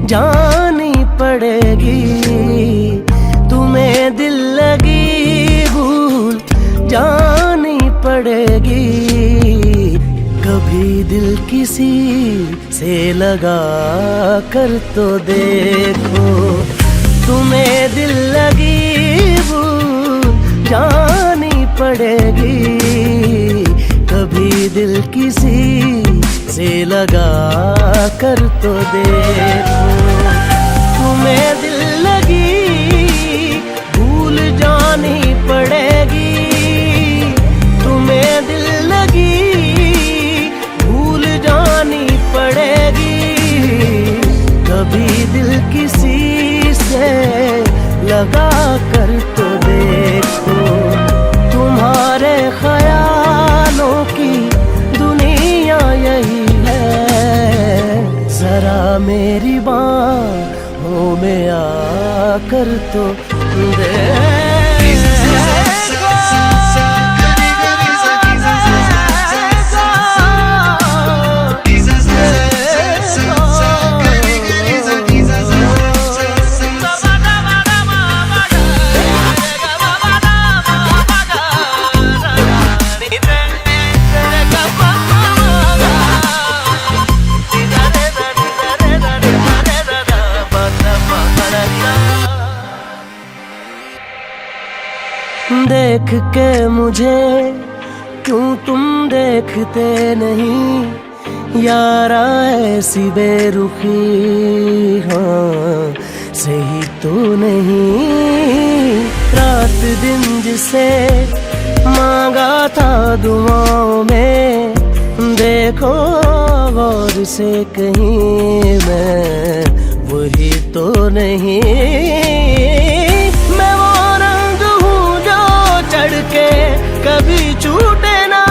जानी पड़ेगी। तुम्हें दिल लगी भूल जानी पड़ेगी। कभी दिल किसी से लगा कर तो देखो। तुम्हें दिल लगी भूल जानी पड़ेगी। कभी दिल किसी से लगा कर तो देखो। तुम्हें दिल लगी भूल जानी पड़ेगी। तुम्हें दिल लगी भूल जानी पड़ेगी। कभी दिल किसी से लगा कर तो देखो। तुम्हारे ख्यालों की दुनिया यही है। जरा मेरी बाहों में आकर तो देखो। देख के मुझे क्यों तुम देखते नहीं। यारा ऐसी बेरुखी हाँ सही तो नहीं। रात दिन जिसे मांगा था दुआओं में, देखो गौर से कहीं मैं वही तो नहीं। मैं वो रंग हूँ जो चढ़ के कभी छूटे ना।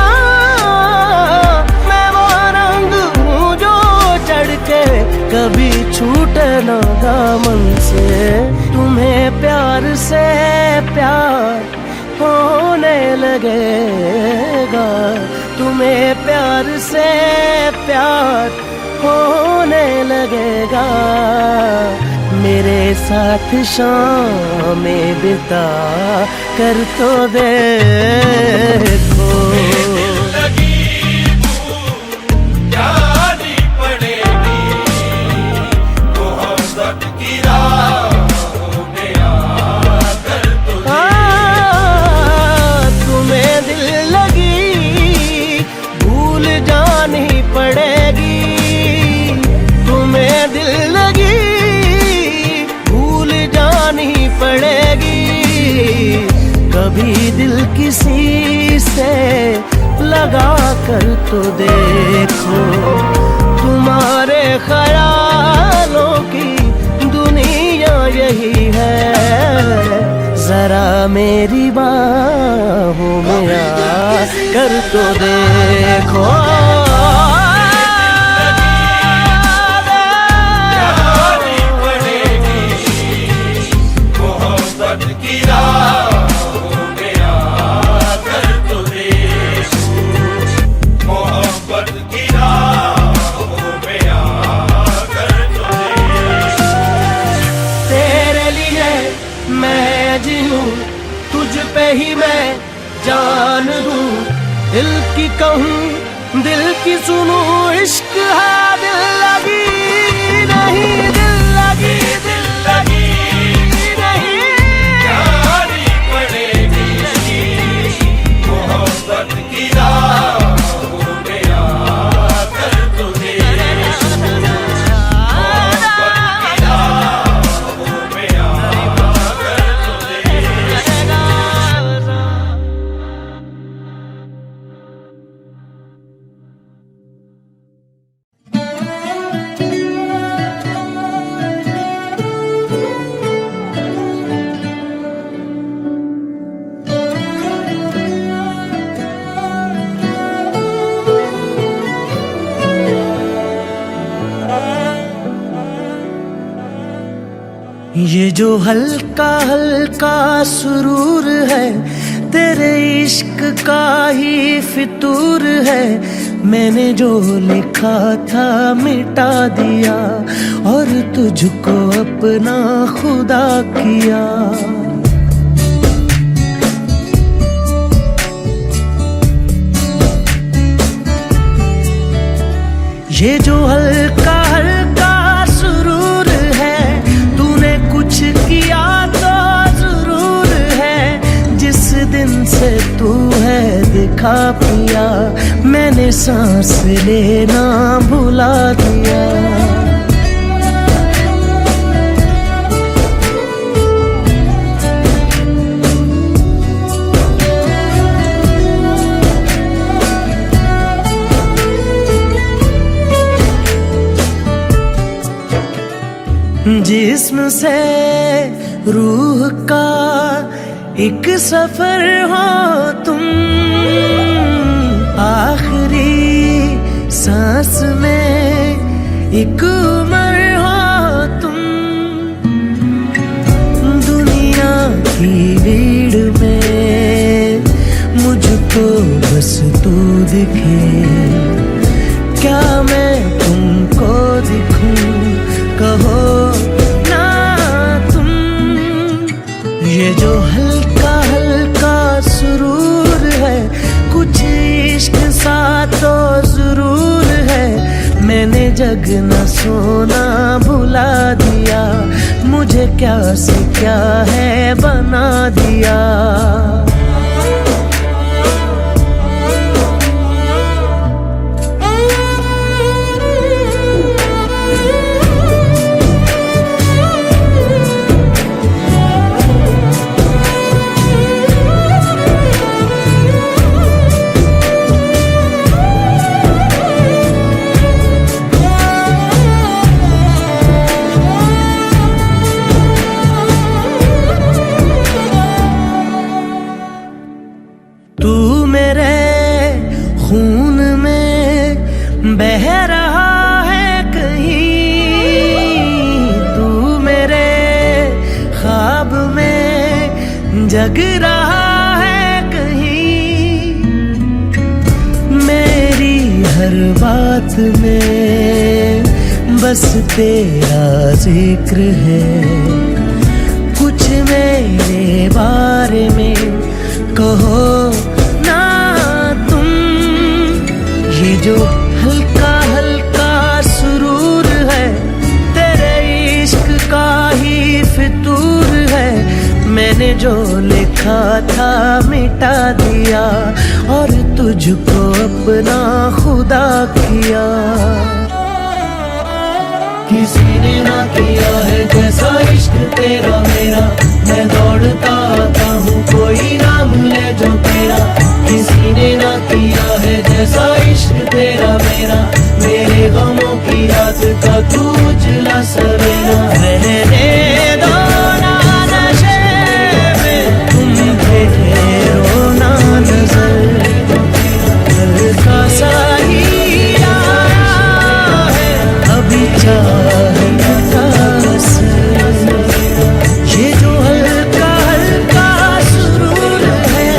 मैं वो रंग हूँ जो चढ़ के कभी छूटे ना दामन से। तुम्हें प्यार से प्यार होने लगेगा। तुम्हें प्यार से प्यार होने लगेगा। मेरे साथ शाम में बिता कर तो देखो। कभी दिल किसी से लगा कर तो देखो। तुम्हारे ख्यालों की दुनिया यही है। जरा मेरी बाहों में आ कर तो देखो। तुझ पे ही मैं जान दूं। दिल की कहूँ दिल की सुनूं। इश्क है दिल लगी नहीं। दिल लगी दिल लगी नहीं। जानी पड़ेगी मोहब्बत की राहों में आकर तो देखो। मोहब्बत की राहों में आकर तो देखो। ये जो हल्का हल्का सुरूर है तेरे इश्क का ही फितूर है, मैंने जो लिखा था मिटा दिया और तुझको अपना खुदा किया। ये जो हल्का हल्का सुरूर है, तूने कुछ किया तो जरूर है। जिस दिन से तू है दिखा पिया, मैंने सांस लेना भुला दिया। जिस्म से रूह का एक सफर हो तुम, आखिरी सांस में एक उम्र हो तुम। दुनिया की भीड़ में मुझको बस तू दिखे, क्या मैं तुमको दिखूं कहो ना तुम। ये जो हल्का हल्का सुरूर है, कुछ इश्क सा तो जरूर है। मैंने जगना सोना भुला दिया, मुझे क्या से क्या है बना दिया। तू मेरे खून में बह रहा है कहीं, तू मेरे ख्वाब में जग रहा है कहीं। मेरी हर बात में बस तेरा जिक्र है, कुछ मेरे बारे में कहो ना तुम। ये जो हल्का हल्का सुरूर है, तेरे इश्क का ही फितूर है। मैंने जो लिखा था मिटा दिया और तुझको अपना खुदा किया। किसी ने ना किया है जैसा इश्क तेरा मेरा, मैं दौड़ता आता हूँ कोई नाम ले जो तेरा। किसी ने ना किया है जैसा इश्क तेरा मेरा, मेरे गमों की रात का तू उजला सवेरा। रहने दो ना नशे में तुम फेरो ना नजर, हल्का सा ही आया है अभी चाहे का असर। ये जो हल्का हल्का सुरूर है,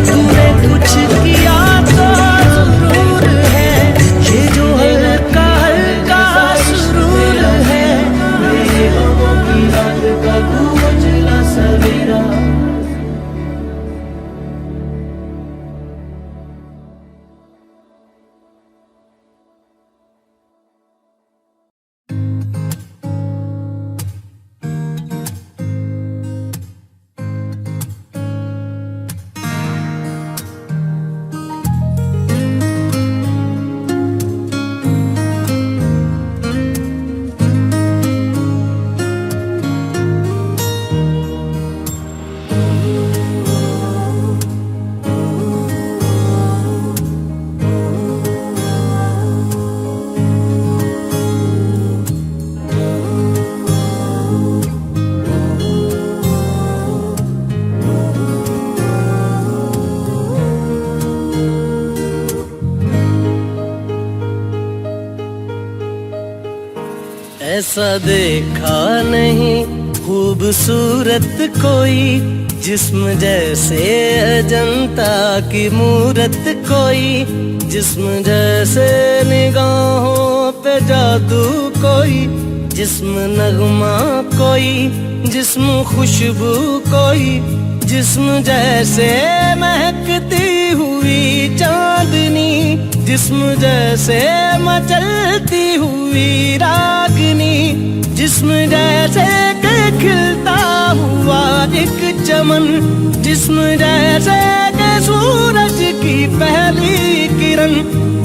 तूने कुछ किया तो जरूर है। ये जो हल्का हल्का सुरूर है, मेरे गमों की रात का तू उजला सवेरा। ऐसा देखा नहीं खूबसूरत कोई, जिस्म जैसे अजंता की मूरत कोई, जिस्म जैसे निगाहों पे जादू कोई, जिस्म नगमा कोई, जिस्म खुशबू कोई, जिस्म जैसे महकती हुई चांदनी, जिस्म जैसे मचलती हुई रागनी, जिस्म जैसे के खिलता हुआ एक चमन, जिस्म जैसे के सूरज की पहली किरण,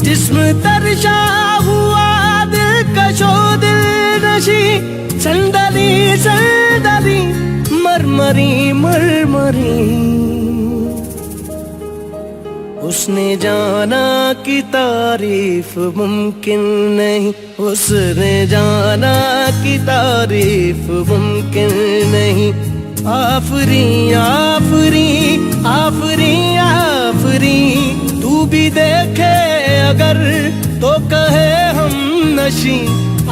जिस्म तरशा हुआ दिलकशो दिल नशी, संदली संदली मरमरी मरमरी। उसने जाना कि तारीफ मुमकिन नहीं, उसने जाना कि तारीफ मुमकिन नहीं। आफरी आफरी आफरी आफरी, तू भी देखे अगर तो कहे हम नशी।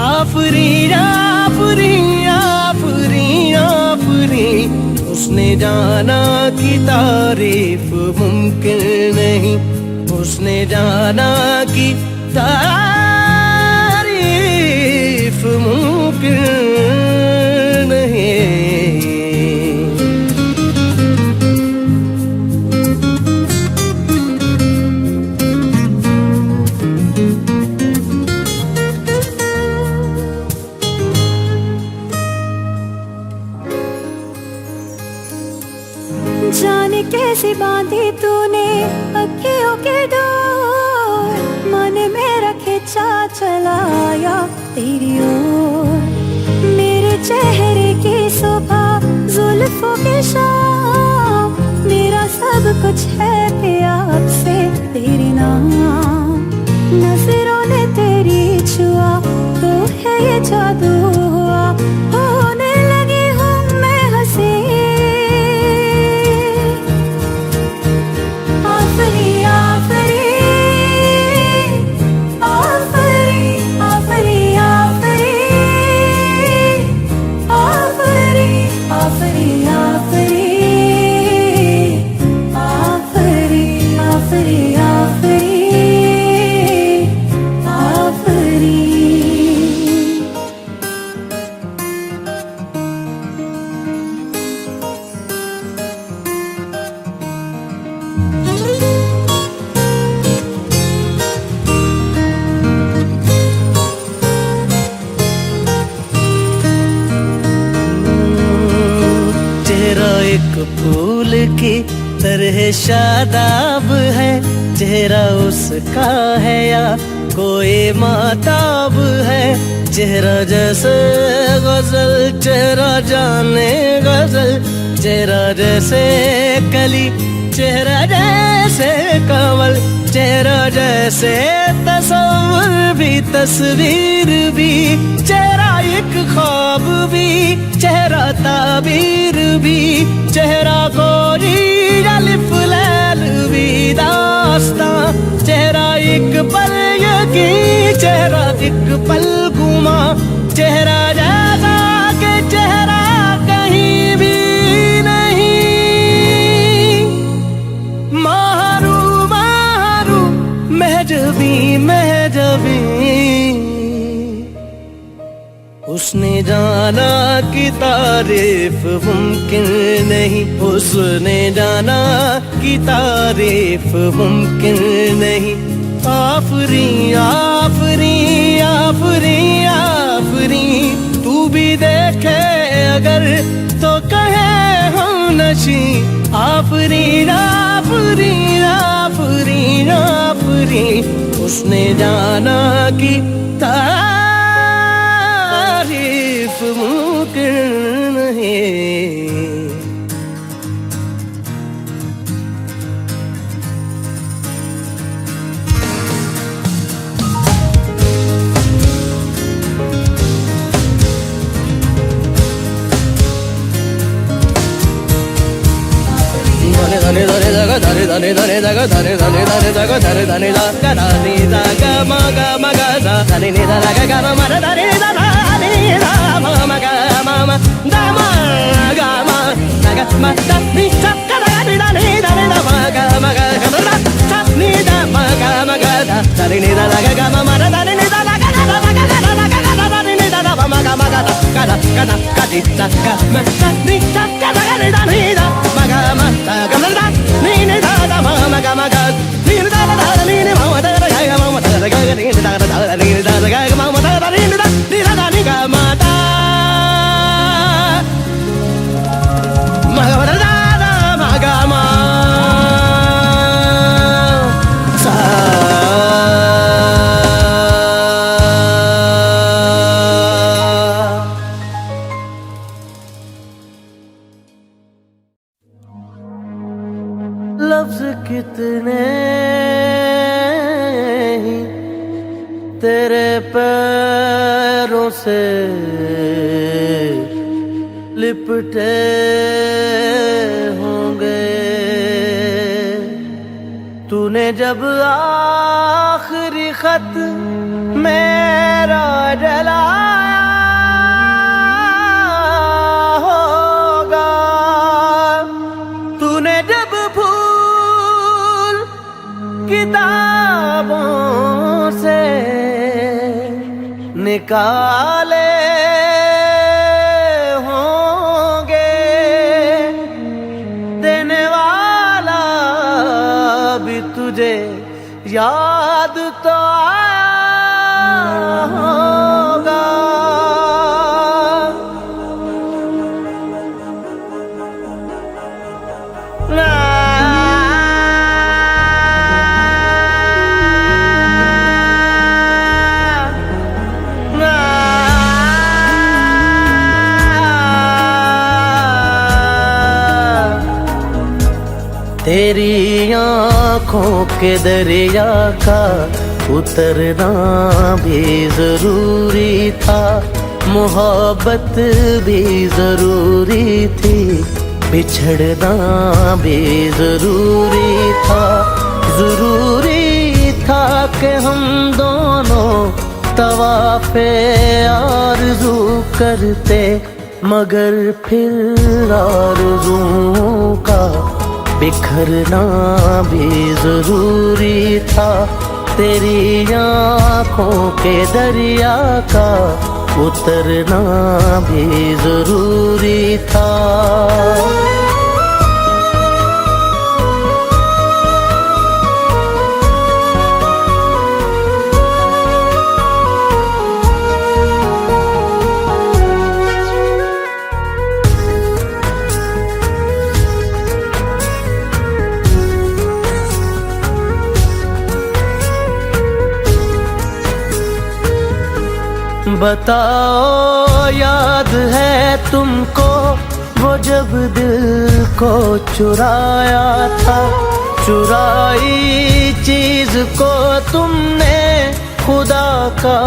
आफरी आफरी आफरी आफरी, उसने जाना कि तारीफ मुमकिन नहीं, उसने जाना कि तारीफ मुमकिन नहीं। जाने कैसी बांधी तूने अखियों के डोर, मन मेरा खिंचा चलाया तेरी ओर। मेरे चेहरे की सुबह जुल्फों की शाम, मेरा सब कुछ है पिया अब से तेरे नाम। नजरों ने तेरी छुआ तो है ये जादू हुआ, होने लगी हूँ मैं हंसी। एक फूल की तरह शादाब है, चेहरा उसका है या कोई माताब है। चेहरा जैसे गजल, चेहरा जाने गजल, चेहरा जैसे कली, चेहरा जैसे कमल, चेहरा जैसे तस्वीर भी तस्वीर भी, चेहरा एक ख्वाब भी, चेहरा ताबीर भी, चेहरा कोई अलिफ लैल भी दास्तां। चेहरा एक पल यकीन, चेहरा एक पल गुमा, चेहरा जैसा के चेहरा कहीं भी नहीं। मारू मारू महजबी महजबी, उसने जाना कि तारीफ मुमकिन नहीं, उसने जाना कि तारीफ मुमकिन नहीं। आफरी आफरी आफरी आफरी, तू भी देखे अगर तो कहे हम नशी। आफरी आफरी आफरी आफरी, उसने जाना कि तारीफ मुमकिन नहीं। धने धने जग धरे धने धने जग धरे धने धने जग धरे धने जग धने जग मग मग धने नि ध ग ग म ध धने ध धने ध म म ग म म ध म ग म ग म ध नि लफ्ज कितने ही तेरे पैरों से लिपटे होंगे। तूने जब आखिरी खत मेरा जलाया होगा, तूने जब फूल किताबों से निकाले होंगे, देने वाला भी तुझे याद तो आया होगा। तेरी आँखों के दरिया का उतरना भी जरूरी था, मोहब्बत भी जरूरी थी, बिछड़ना भी जरूरी था। जरूरी था कि हम दोनों तवाफ़े आरज़ू करते, मगर फिर आरज़ुओं का बिखरना भी जरूरी था। तेरी आँखों के दरिया का उतरना भी जरूरी था। बताओ याद है तुमको वो जब दिल को चुराया था, चुराई चीज को तुमने खुदा का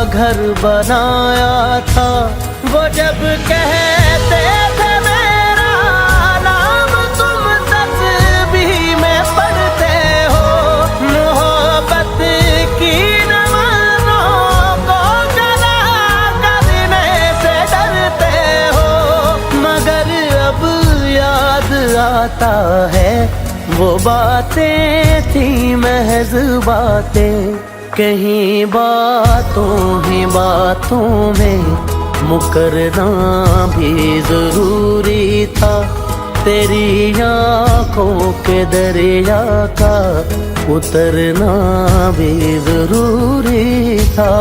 घर बनाया था। वो जब कहते थे मेरा नाम तुम तस्बीह में पढ़ते हो, मोहब्बत की आता है वो बातें थी महज बातें, कहीं बातों ही बातों में मुकरना भी जरूरी था। तेरी आँखों के दरिया का उतरना भी जरूरी था।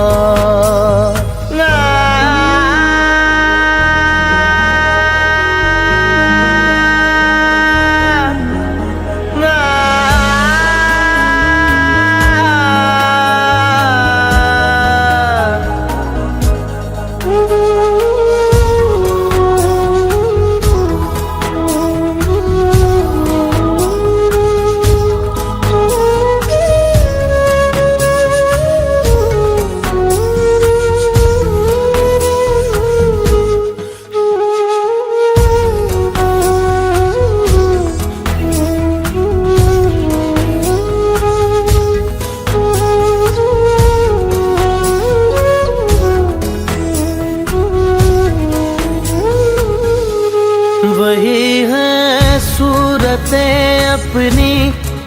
वही है सूरतें अपनी,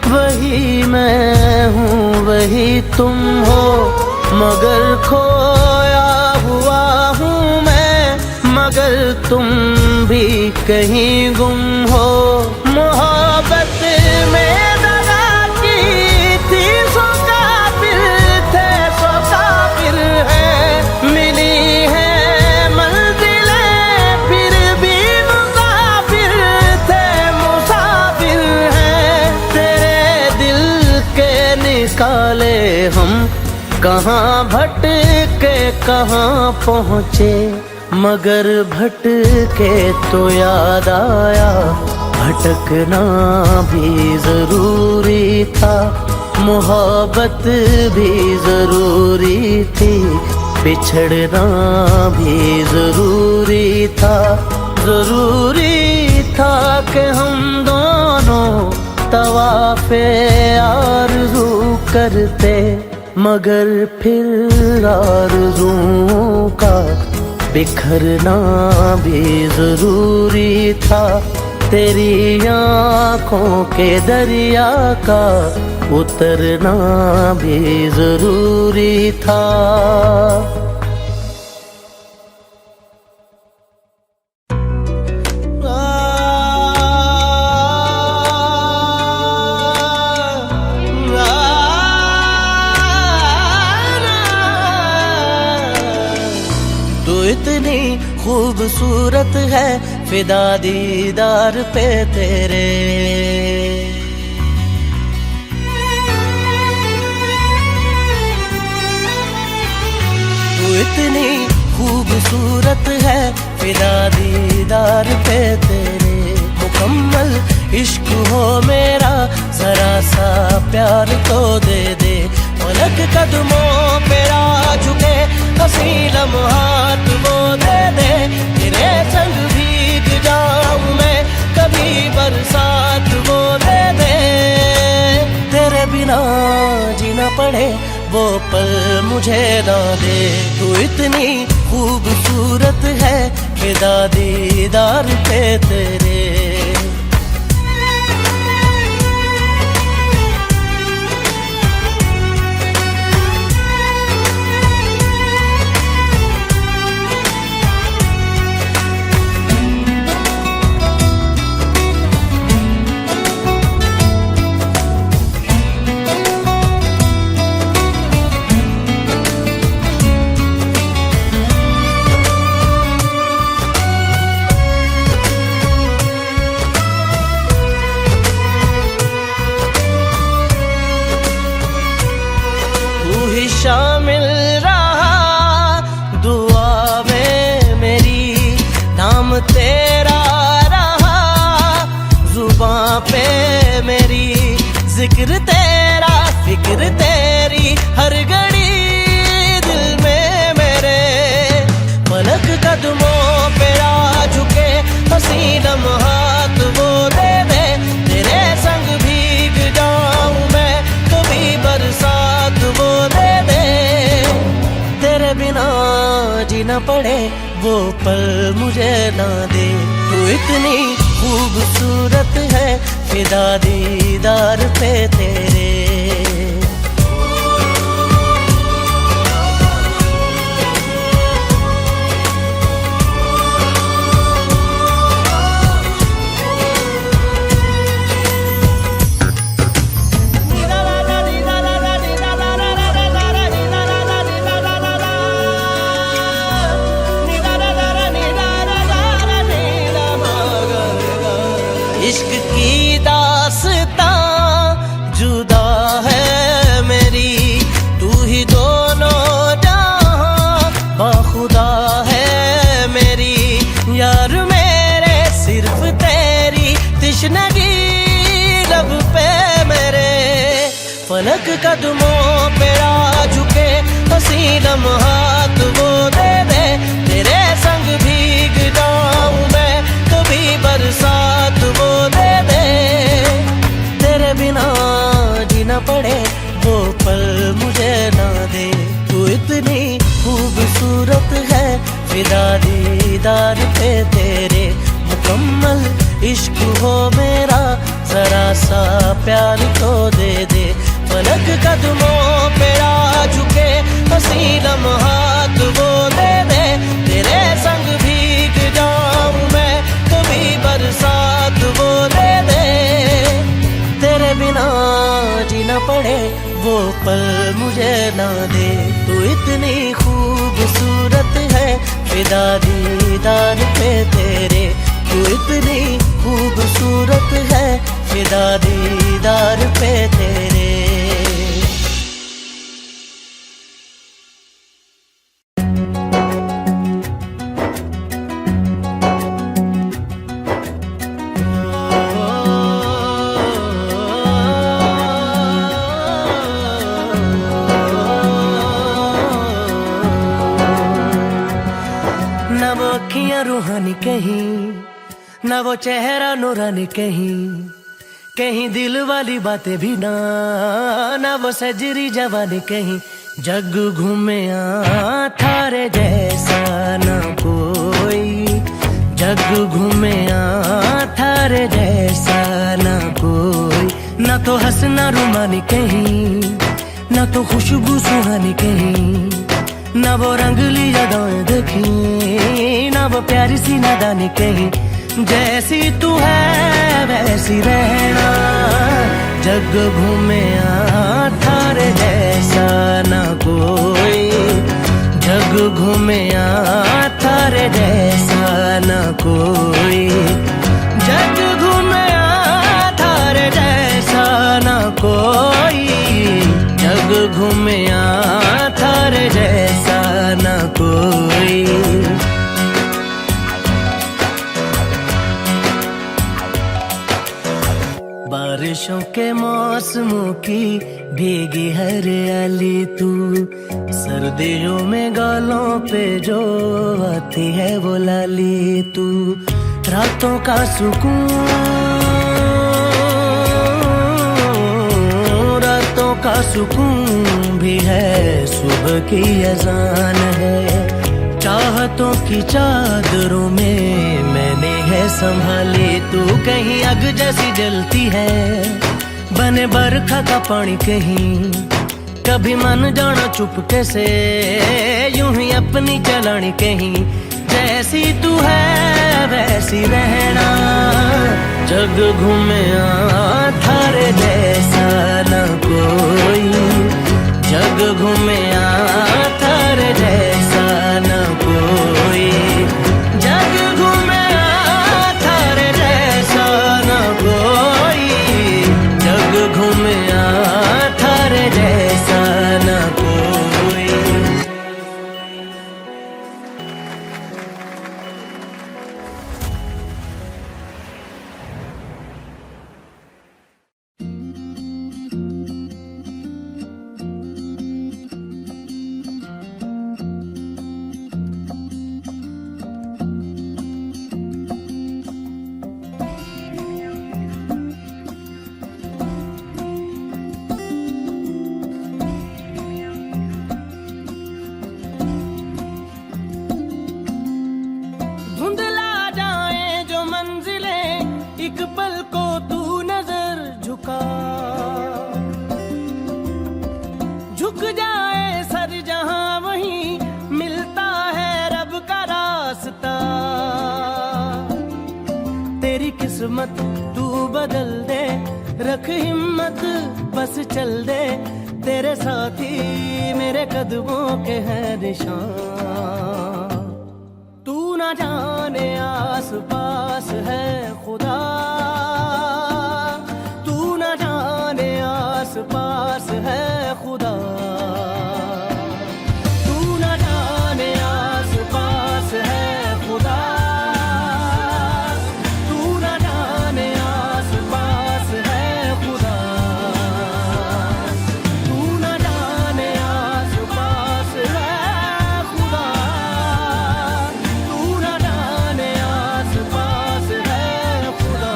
वही मैं हूँ वही तुम हो, मगर खोया हुआ हूँ मैं, मगर अगर तुम भी कहीं गुम हो, मोहब्बत में दगा की थी सो काफिर थे, सो काफिर है। मिली है मंजिलें फिर भी मुसाफिर थे, मुसाफिर हैं। तेरे दिल के निकाले हम कहाँ भटके कहाँ पहुँचे, मगर भटके तो याद आया भटकना भी जरूरी था। मोहब्बत भी जरूरी थी, बिछड़ना भी जरूरी था। जरूरी था कि हम दोनों तवाफ़े आरज़ू करते, मगर फिर आरज़ुओं का बिखरना भी जरूरी था। तेरी आँखों के दरिया का उतरना भी जरूरी था। तू इतनी खूबसूरत है, फिदा दीदार पे तेरे। तू इतनी खूबसूरत है, फिदा दीदार पे तेरे। मुकम्मल इश्क हो मेरा, जरा सा प्यार तो दे दे। पलक कदमों पे आ झुके, हंसी लम्हात वो दे दे। तेरे संग भीग जाऊं मैं, कभी बरसात वो दे दे। तेरे बिना जीना पड़े वो पल मुझे ना दे। तू इतनी खूबसूरत है, फिदा दीदार पे तेरे। शामिल रहा दुआ में मेरी, नाम तेरा रहा जुबां पे मेरी। जिक्र तेरा फिक्र तेरी हर घड़ी दिल में मेरे। पलक कदमों पे आ झुके, हंसी लम्हात वो दे दे। तेरे संग भीग जाऊं मैं, कभी बरसात वो दे दे। तेरे बिना जीना पड़े वो पल मुझे ना दे। तू इतनी खूबसूरत है, फिदा दीदार पे तेरे। इश्क की दास्तां जुदा है मेरी, तू ही दोनों जहां बाखुदा है मेरी। यार मेरे सिर्फ तेरी तिश्नगी लब पे मेरे। फलक कदमों पे आ झुके, हंसी लम्हात वो दे दे। तेरे संग भीग जाऊं मैं, कभी बरसात वो दे दे। तेरे बिना जीना पड़े वो पल मुझे ना दे। तू इतनी खूबसूरत है, फिदा दीदार पे तेरे। मुकम्मल इश्क हो मेरा, जरा सा प्यार तो दे दे। पलक कदमों पे आ झुके, हंसी लम्हात वो दे दे। तेरे संग भीग जा वो पल मुझे ना दे। तू इतनी खूबसूरत है फिदा दीदार पे तेरे। तू इतनी खूबसूरत है फिदा दीदार पे तेरे। ना वो अखियां रूहानी कहीं, ना वो चेहरा नूरानी कहीं, कहीं दिल वाली बातें भी ना, ना वो सजरी जवानी कहीं। जग घूमे थारे जैसा ना कोई, जग घूमे थारे जैसा ना कोई। ना तो हंसना रुमानी कहीं, ना तो खुशबू सुहानी कहीं, ना वो रंगली यादें देखी, ना वो प्यारी सी नादानी कहीं। जैसी तू है वैसी रहना, जग घूमे थारे जैसा ना कोई, जग घूमे थारे जैसा ना कोई, जग घूमे थारे जैसा ना कोई, जग घूमे थारे जैसा ना कोई। बारिशों के मौसमों की भीगी हरियाली तू, सर्दियों में गालों पे जो आती है वो लाली तू। रातों का सुकून, रातों का सुकून भी है, सुबह की अजान है। चाहतों की चादरों में मैंने है संभाली तू। कहीं आग जैसी जलती है, बने बरखा का पानी कहीं, कभी मन जाना चुपके से, यूं ही अपनी चलानी कहीं। जैसी तू है वैसी रहना, जग घूमे थारे जैसा ना कोई, जग घूमे थारे जैसा ना कोई, जग घूमे थारे जैसा ना कोई, जग घूमे थारे जैसा ना कोई। धुंधला जाए जो मंजिलें, एक पल को तू नजर झुका, झुक जाए सर जहां वहीं मिलता है रब का रास्ता। तेरी किस्मत तू बदल दे, रख हिम्मत बस चल दे, तेरे साथी मेरे कदमों के हैं निशान। तू ना जाने आस पास है खुदा, तू ना जाने आस पास है खुदा, तू ना जाने आस पास है खुदा, तू ना जाने आस पास है खुदा, तू ना जाने आस पास है खुदा, तू ना जाने आस पास है खुदा।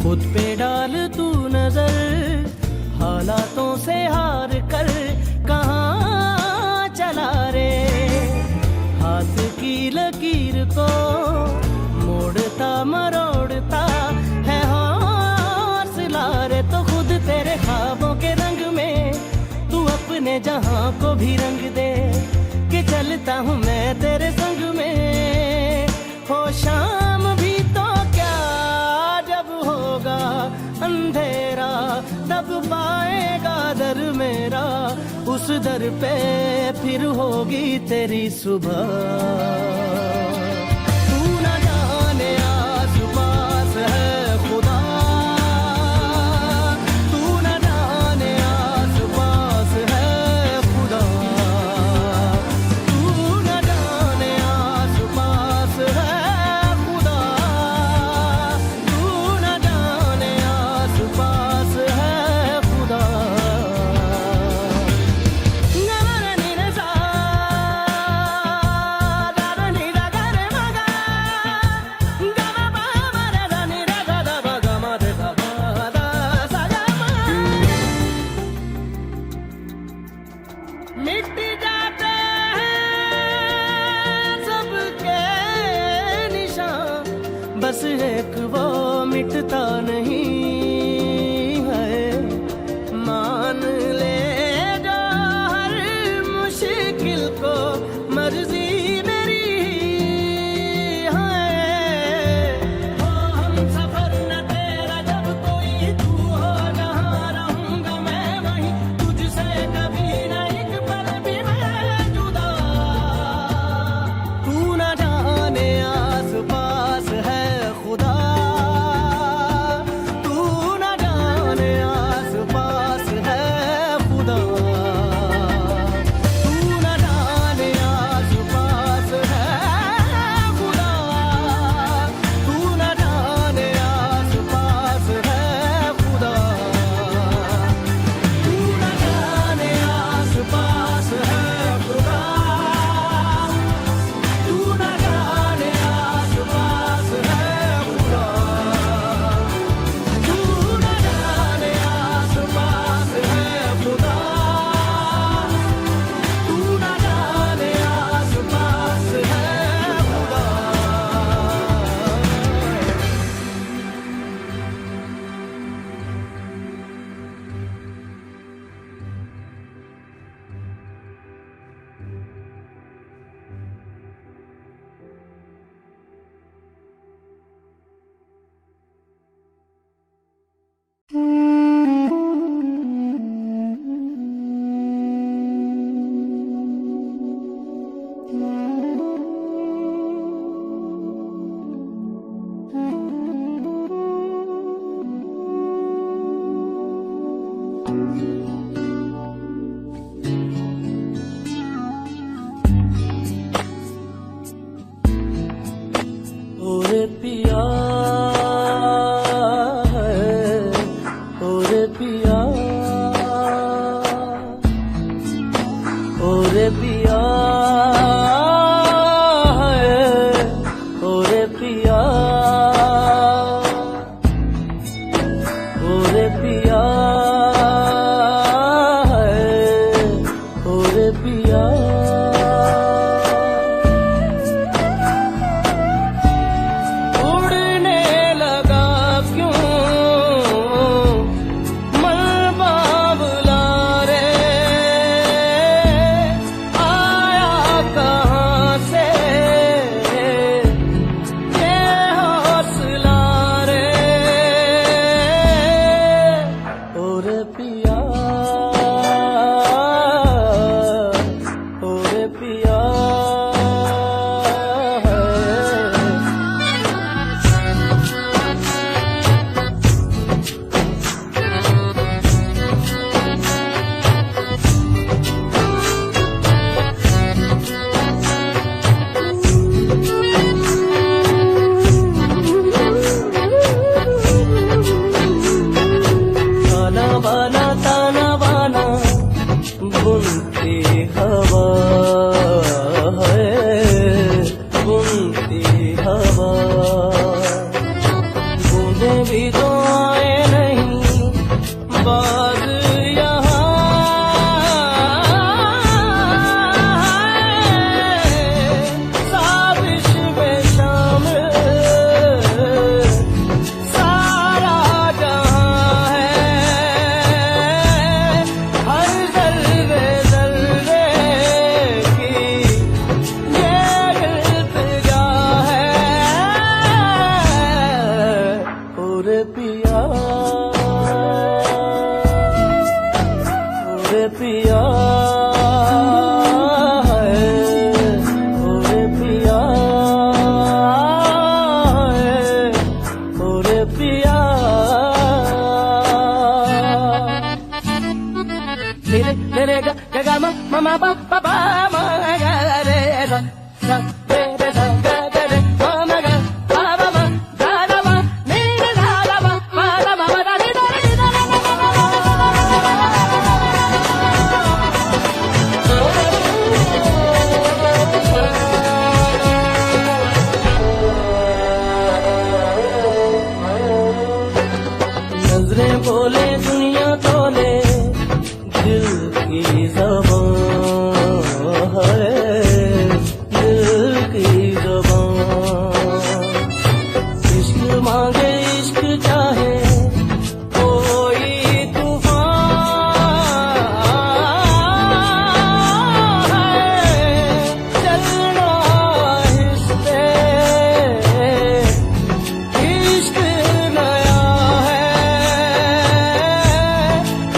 खुद पे डाल तू नजर, हालातों से हार कर कहाँ चला रे, हाथ की लकीर को मोड़ता मरोड़ता है हौसला रे। तो खुद तेरे ख्वाबों के रंग में तू अपने जहां को भी रंग दे, कि चलता हूँ मैं तेरे संग में। हो शाम भी तो क्या, जब होगा अंधेरा तब पाएगा दर मेरा, उस दर पे फिर होगी तेरी सुबह। तू न जाने आस पास है खुदा, तू न जाने आस पास है खुदा, तू न जाने आस पास है खुदा, तू न जाने आस पास है खुदा। मिट जाते हैं सबके निशान, बस एक वो मिटता नहीं है। मान ले जो हर मुश्किल को मर्जी मेरी है। हो हम सफर न तेरा जब कोई तू हो, जहाँ रहूंगा मैं वहीं, तुझसे कभी न एक पल भी मैं जुदा। तू न जाने आस पास है खुदा, तू न जाने आस पास है खुदा, तू न जाने आस पास है खुदा, तू न जाने आस पास है खुदा, तू न जाने आस पास है खुदा, तू न जाने आस पास है खुदा, तू न जाने आस पास है खुदा, तू न जाने आस पास है खुदा। ओरे पिया है, ओरे पिया, ओरे पिया है, ओरे पिया, ओरे पिया है, ओरे पिया। उड़ने लगा क्यों मन बाबला रे, आया कहाँ से ये हौसला रे। ओरे पिया, ओरे पिया है। ताना बाना बुनती हवा सा रे रे सा ग ग रे मा म ग मा मा मा गा गा मा नी नी गा गा मा मा गा मा मा दा नी दा नी दा नी दा नजरें बोले दुनिया तोले दिल की ज़बान है दिल की ज़बान इश्क मांगे इश्क चाहे कोई तूफान है चलना आहिस्ते इश्क नया है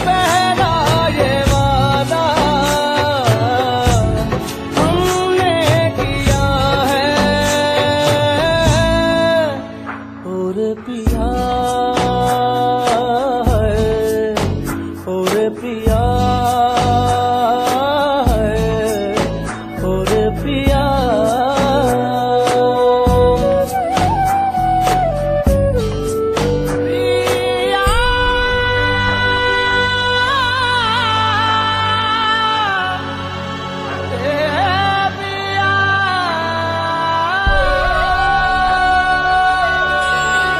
पहला ये वादा हमने किया है और पिया है और पिया है और पिया पिया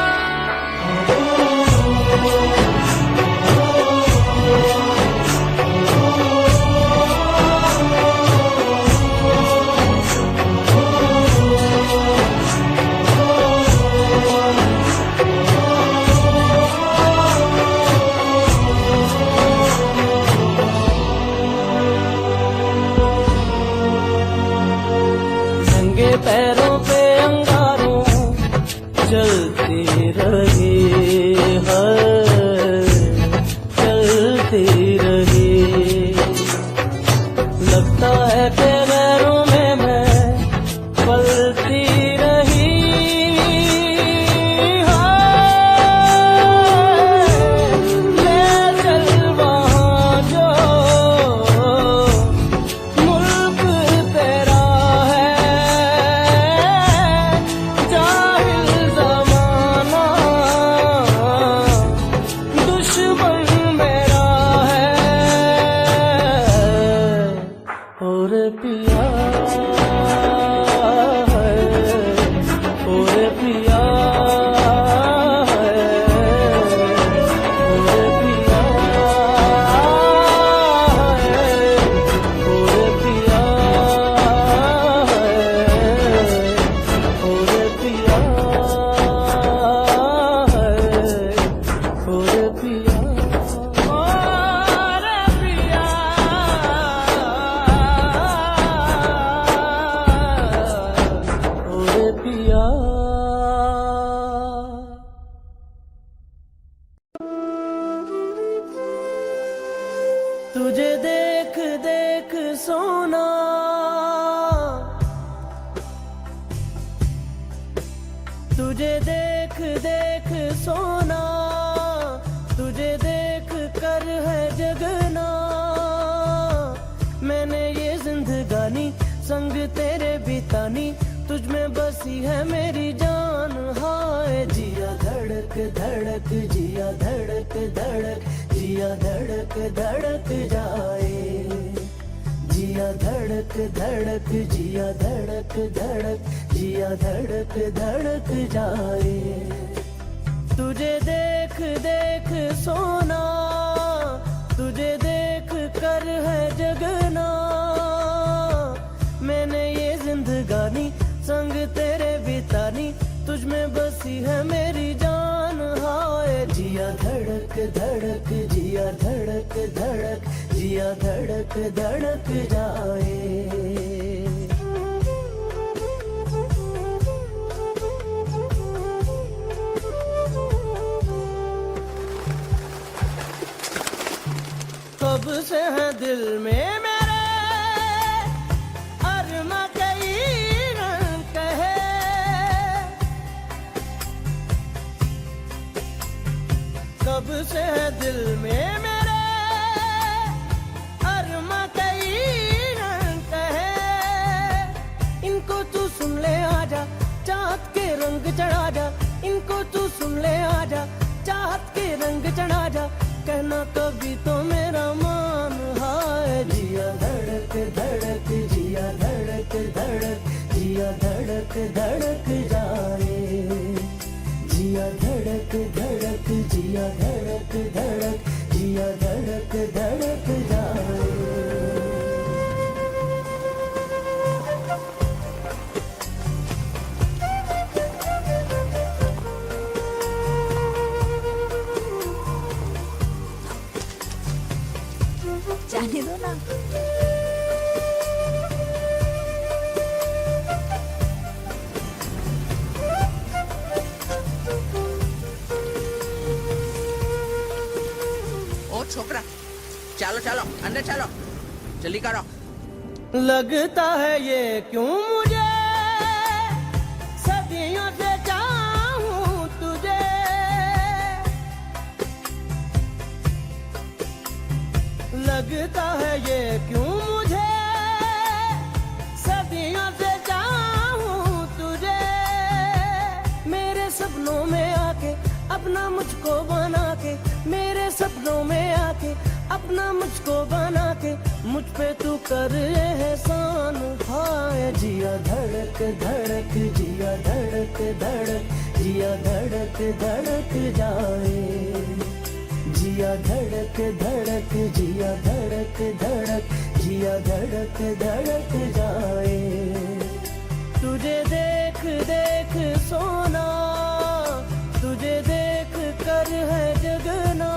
नंगे पैरों पे अंगारों चलते रहे हर चलते रहे लगता है कि गैरों में मैं पलती रही ले चल वहाँ जो मुल्क तेरा है जाहिल ज़माना दुश्मन मेरा है और पिया है और पिया है और पिया है और पिया है और पिया है और पिया और पिया तुझे देख देख सोना तुझे देख देख सोना तुझे देख कर है जगना मैंने ये जिंदगानी संग तेरे बितानी तुझ में बसी है मेरी जान हाय जिया धड़क धड़क जिया धड़क धड़क जिया धड़क धड़क जाए जिया धड़क धड़क जिया धड़क धड़क जिया धड़क धड़क जाए तुझे देख देख सोना तुझे देख कर है जगना मैंने ये जिंदगानी संग तेरे बितानी तुझ में बसी है मेरी जान हाय जिया धड़क धड़क जिया धड़क धड़क जिया धड़क धड़क जाए कब से है दिल में मेरे अरमा कई रंग है कब से है दिल में मेरे अरमा कई रंग है इनको रंग चढ़ा जा, इनको तू सुन ले आजा, चाहत के रंग चढ़ा जा, कहना कभी तो मेरा मान। हाय जिया धड़क धड़क, जिया धड़क धड़क, जिया धड़क धड़क जाए, जिया धड़क धड़क, जिया धड़क धड़क, जिया धड़क धड़क जाए। जाने दो ना। ओ छोकरा, चलो चलो अंदर चलो, जल्दी करो। लगता है ये क्यों मुझे सदियों से चाहूं तुझे, लगता है ये क्यों मुझे सदियों से चाहूं तुझे, मेरे सपनों में आके अपना मुझको बना के, मेरे सपनों में आके अपना मुझको बना के, मुझ पे तू कर एहसान। हाय जिया धड़क धड़क, जिया धड़क धड़क, जिया धड़क धड़क जाए, जिया धड़क धड़क, जिया धड़क धड़क, जिया धड़क धड़क जाए। तुझे देख देख सोना, तुझे देख कर है जगना,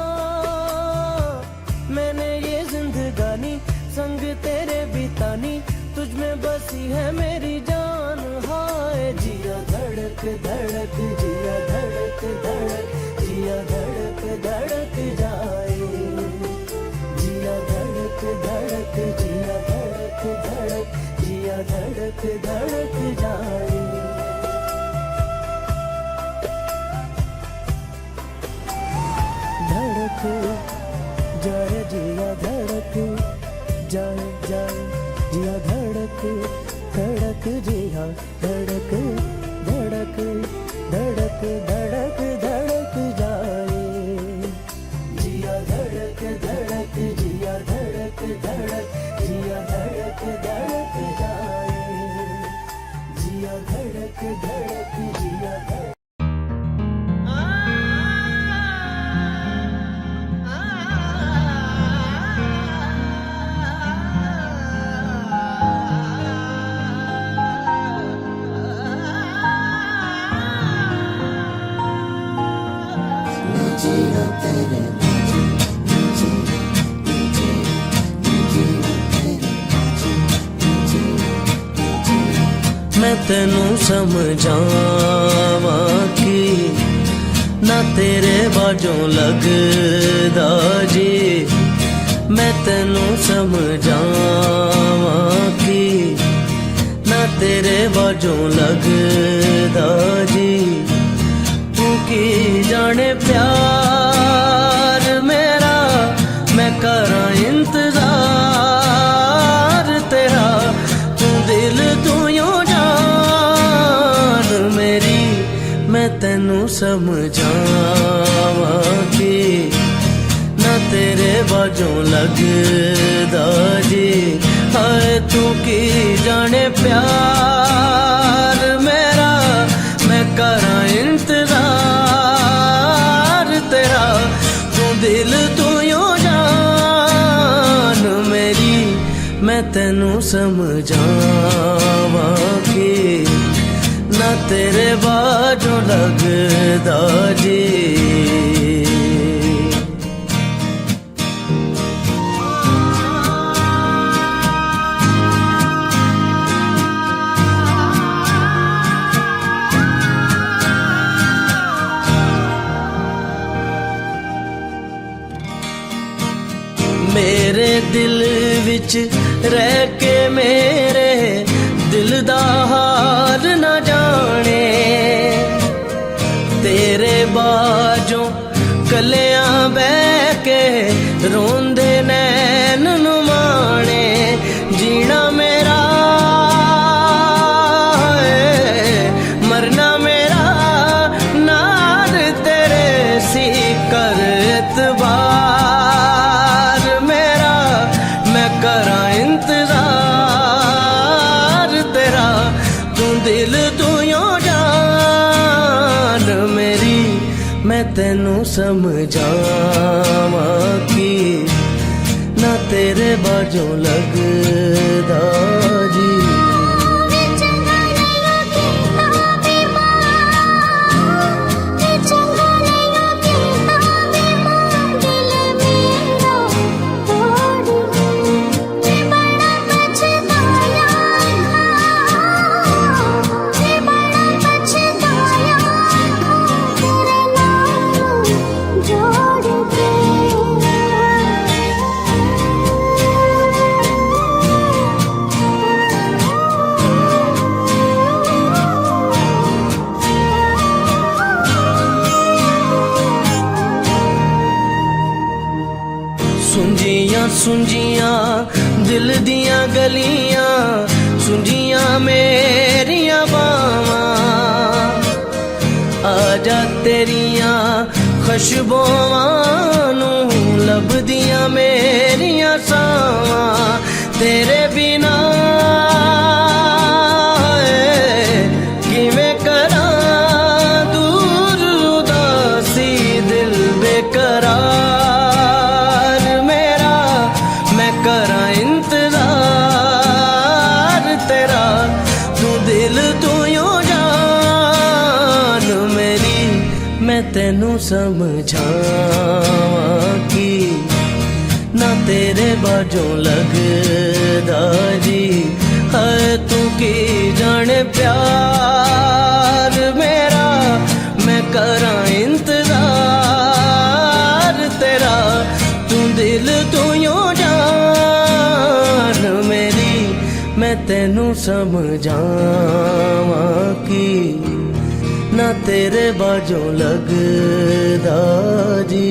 मैंने ये जिंदगानी संग तेरे बितानी, तुझ में बसी है मेरी जान। हाय जिया धड़क धड़क, जिया धड़क धड़क, जिया धड़क धड़क जाए, जिया धड़क धड़क, जिया धड़क धड़क, जिया धड़क धड़क जाए। धड़क जाए, जिया धड़क जाए जाए, जिया धड़क धड़क, जिया धड़क धड़क धड़क धड़क धड़क जाए, जिया धड़क धड़क, जिया धड़क धड़क, जिया धड़क धड़क जाए, जिया धड़क धड़क, जिया धड़क। मैं तेनू समझावा कि ना तेरे बाजों लगदा जी, मैं तेनू समझावा कि ना तेरे बाजों लगदा जी, तू की जाने प्यार मेरा, मैं करा इंतजार तेरा, तू दिल तू यूं जान मेरी, मैं तेनू समझावा कि ना तेरे बाजों लगदा जी। हाय तू की जाने प्यार मेरा, मैं करा इंतजार तेरा, तू दिल तू यूं जान मेरी, मैं तेनू समझावा कि ना तेरे बाजों लगदा जी। मेरे दिल विच रह के मेरे दिल दा हाल न जाने, तेरे बाजों कलियां बह के रोंदे नैन नुमाने, जीना मेरा है मरना मेरा दिल तू यो जान मेरी मैं तेनू समझावा कि ना तेरे बाजों लगदा जी सुंजियां दिल दियां गलियां सुंजियां मेरियां बावां आजा तेरियां खुशबुआं नू लभदियां मेरियां सावां तेरे बिना किवें करां दूर उदासी दिल बेकरार करा इंतजार तेरा तू दिल तू यो जान मेरी मैं तेनू समझावा कि ना तेरे बाजों लगदा जी है तू की जाने प्यार मेरा मैं करा इंतजार तेरा तू दिल तू यो मैं तेनू समझावा कि ना तेरे बाजों लगदा जी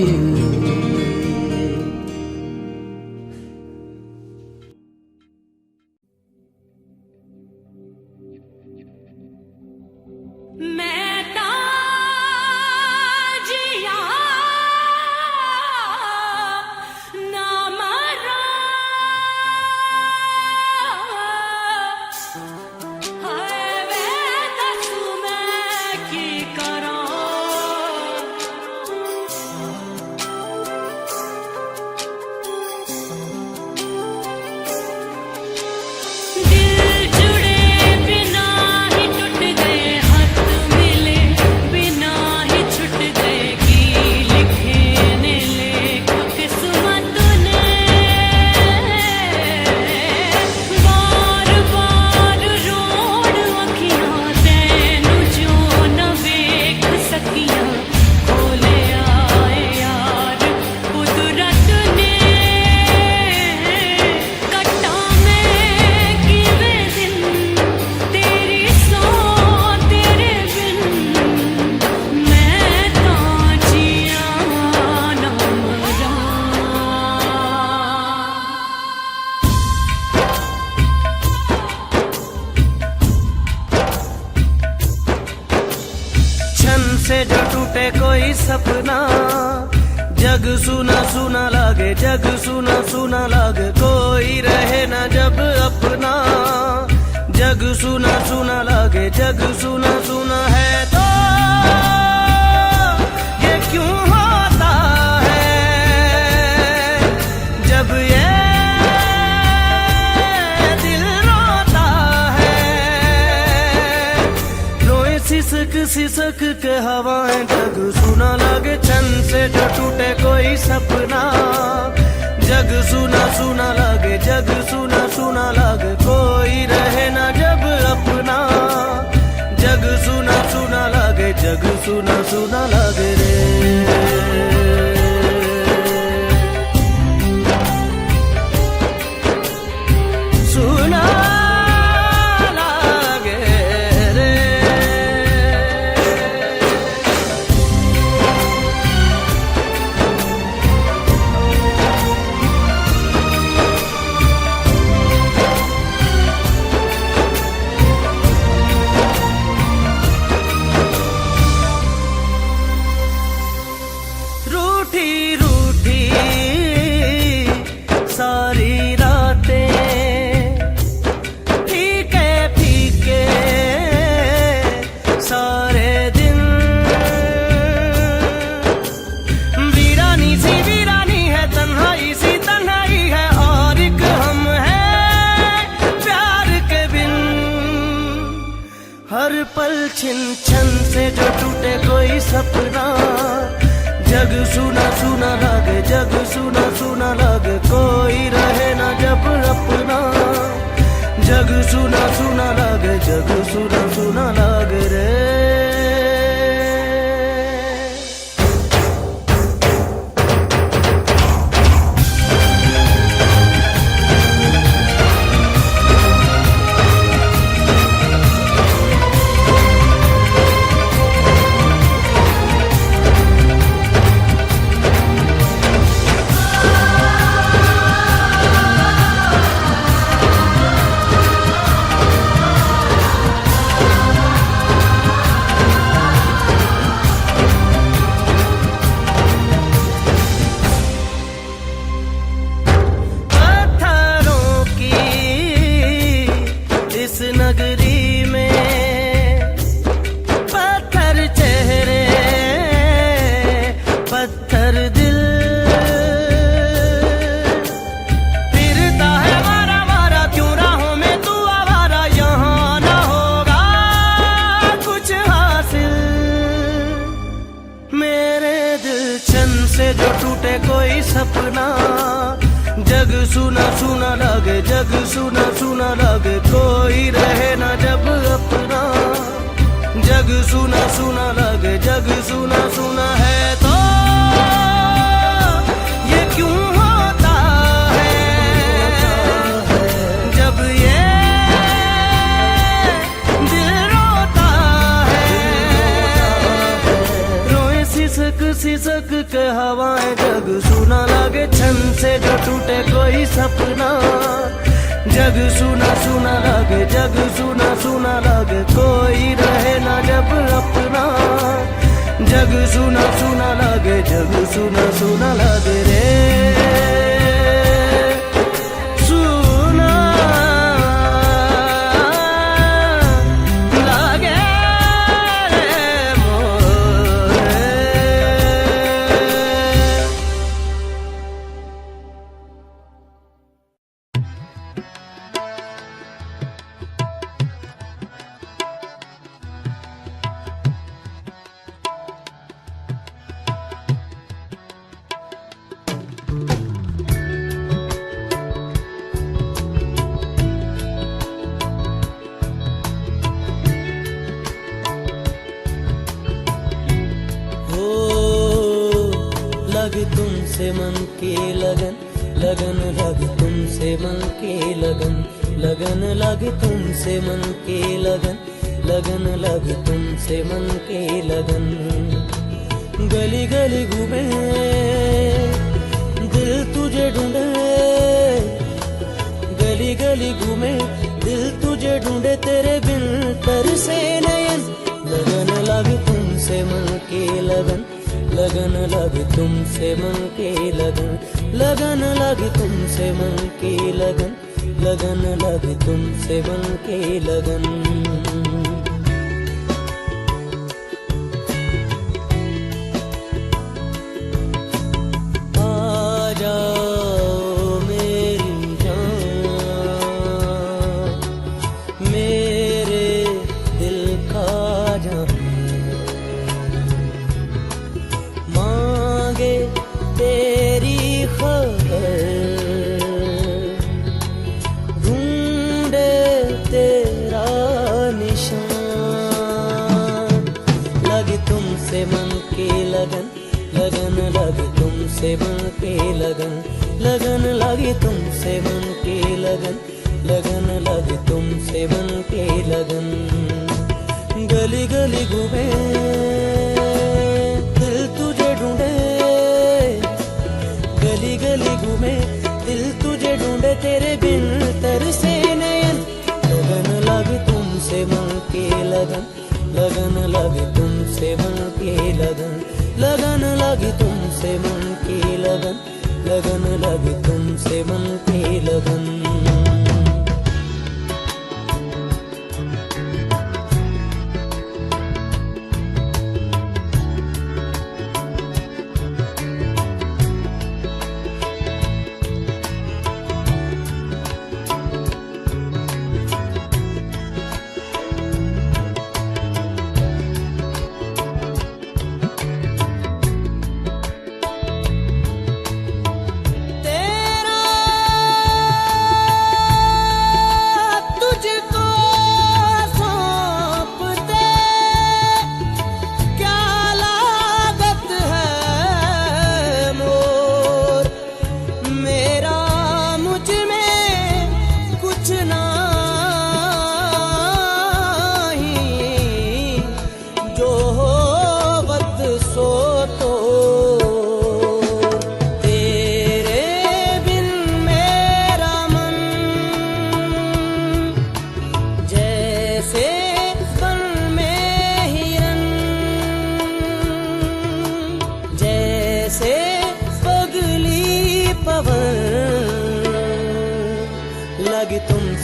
से जो टूटे कोई सपना जग सुना सुना लागे जग सुना सुना लागे कोई रहे ना जब अपना जग सुना सुना लागे जग सुना सुना है तो ये क्यों होता है जब ये सिसक के हवाएं जग सुना लागे छन से जो टूटे कोई सपना जग सुना सुना लागे जग सुना सुना लागे कोई रहे ना जब अपना जग सुना सुना लागे जग सुना सुना लागे रे सुना हर पल छिन छन से जो टूटे कोई सपना, जग सुना सुना लागे, जग सुना सुना लागे, कोई रहे ना जब अपना। जग सुना सुना लागे, जग सुना सुना लागे रे। इस नगरी में पत्थर चेहरे, पत्थर दिल, फिरता है मारा मारा, क्यों राहों में तू आवारा, यहाँ ना होगा कुछ हासिल। मेरे दिल छन से जो टूटे कोई सपना, जग सुना सुना लागे, जग सुना सुना लागे, कोई रहे ना जब अपना। जग सुना सुना लागे, जग सुना सुना है तो ये क्यों होता है, जब ये दिल रोता है। रोए सिसक सिसक के हवाएं, जग सुना लागे, छन से जो टूटे कोई सपना। जग सुना सुना लागे, जग सुना सुना लागे, कोई रहे ना जब अपना। जग सुना सुना लागे, जग सुना सुना लागे रे। सुना लागे रे मोरे। लग तुमसे मन की लगन, लगन लग तुमसे मन की लगन, लगन लग तुमसे मन की लगन, लगन लग तुमसे मन की लगन। गली गली घूमे दिल तुझे ढूंढे, गली गली घूमे दिल तुझे ढूंढे, तेरे बिन तरसे नयन। लगन लग तुमसे मन की लगन, लगन लग तुमसे मन की लगन, लगन लग तुमसे मन की लगन, लगन लग तुमसे मन की लगन। आ जाओ मेरी जान, मेरे दिल का जान, मांगे तेरी खबर, ढूंढे तेरा निशान। लग तुमसे मन की लगन, लगन लग तुमसे मन की लगन, लगन लगी तुमसे मन की लगन, लगन लग तुमसे मन की लगन। गली गली घूमे दिल तुझे ढूंढे, गली गली घूमे दिल तुझे ढूंढे, तेरे बिन तरसे नयन। लगन लग तुमसे मन की लगन, लगन लग तुमसे मन की लगन, लगन लग तुमसे मन की लगन, लगन लग तुमसे मन की लगन।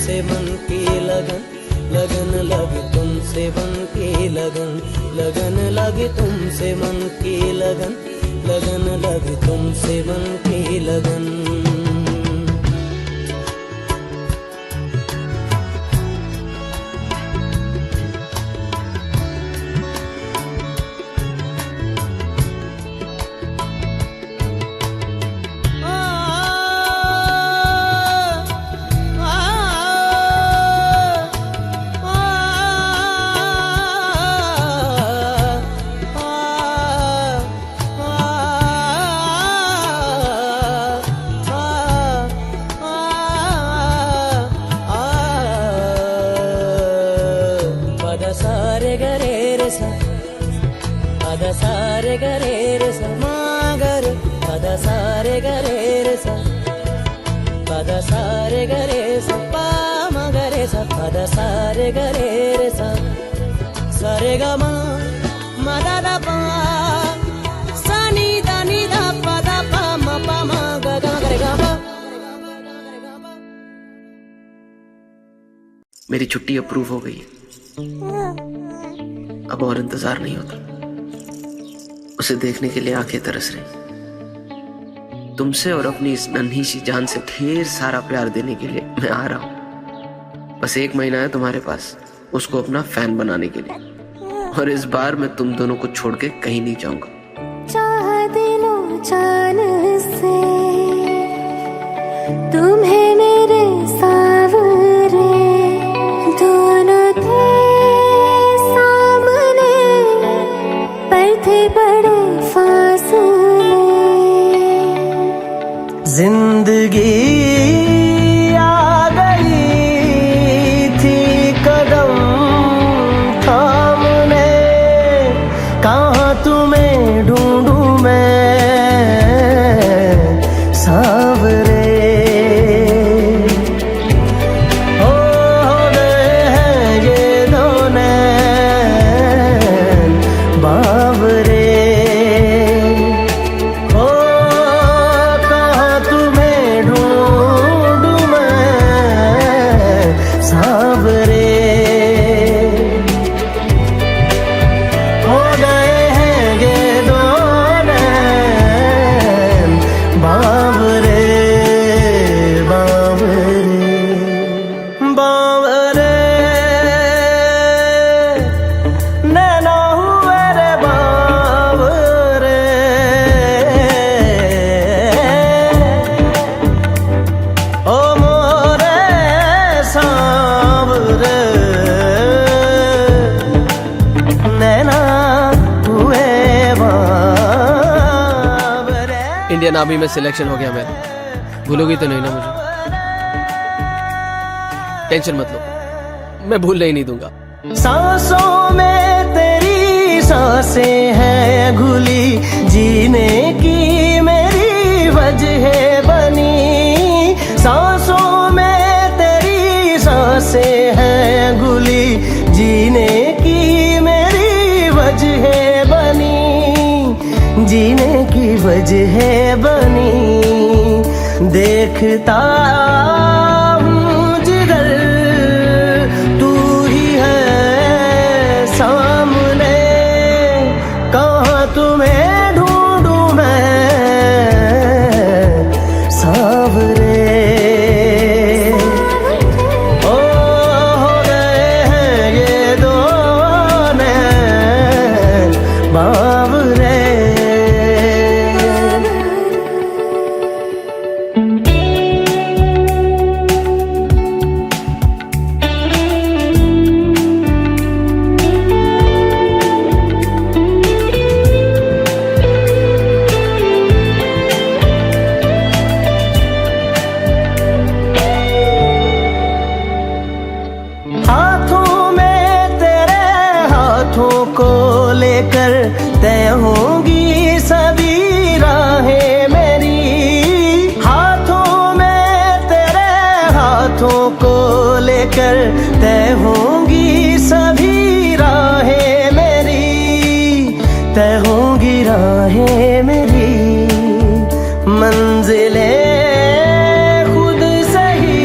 तुमसे मन की लगन, लगन लगी तुमसे मन की लगन, लगन लगी तुमसे मन की लगन, लगन लगी तुमसे मन की लगन। सारे गरे रे सा, पद सारे गरे रे सा, मागर पद सारे गरे रे सा, पद सारे गरे सा, पा मगरे सा, पद सारे गरे रे सा, सारे ग म दा दा पा, सा नी दा पा दा पा म पा म ग ग गरे ग पा। मेरी छुट्टी अप्रूव हो गई है, अब और इंतजार नहीं होता। उसे देखने के लिए आंखें तरस रही। तुमसे और अपनी इस नन्ही सी जान से ढेर सारा प्यार देने के लिए मैं आ रहा हूं। बस 1 महीना है तुम्हारे पास उसको अपना फैन बनाने के लिए, और इस बार मैं तुम दोनों को छोड़ के कहीं नहीं जाऊंगा। चाह दिलो जान से तुम्हें मेरे सावरे, दोनों थे सामने पर थे बड़े फासले। जिंदगी आ गई थी कदम थामने, कहाँ तुम्हें ढूंढूं मैं सावरे। हो गए हैं ये दो नैन बावरे, ओ कहाँ तुम्हें ढूंढूं मैं सावरे। हो गए हैं ये दो नैन बावरे, बावरे, बावरे, नैना हुए रे बावरे, ओ मोरे सांवरे, नैना हुए बावरे। इंडियन आर्मी में सिलेक्शन हो गया मेरा, भूलोगी तो नहीं ना मुझे? टेंशन मत लो, मैं भूलने ही नहीं दूंगा। सांसों में तेरी सांसें हैं घुली, जीने की मेरी वजह बनी। सांसों में तेरी सांसें हैं घुली, जीने की मेरी वजह बनी, जीने की वजह बनी। देखता हूँ जिगर तू ही है सामने, कहाँ तुम्हें ढूंढूं मैं सावरे। ओ हो गए हैं ये दो नैन बावरे। हाथों में तेरे हाथों को लेकर तय होंगी सभी राहें मेरी। हाथों में तेरे हाथों को लेकर तय होंगी सभी राहें मेरी, तय होंगी राहें मेरी। मंजिलें खुद से ही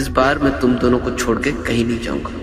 इस बार मैं तुम दोनों को छोड़ के कहीं नहीं जाऊंगा।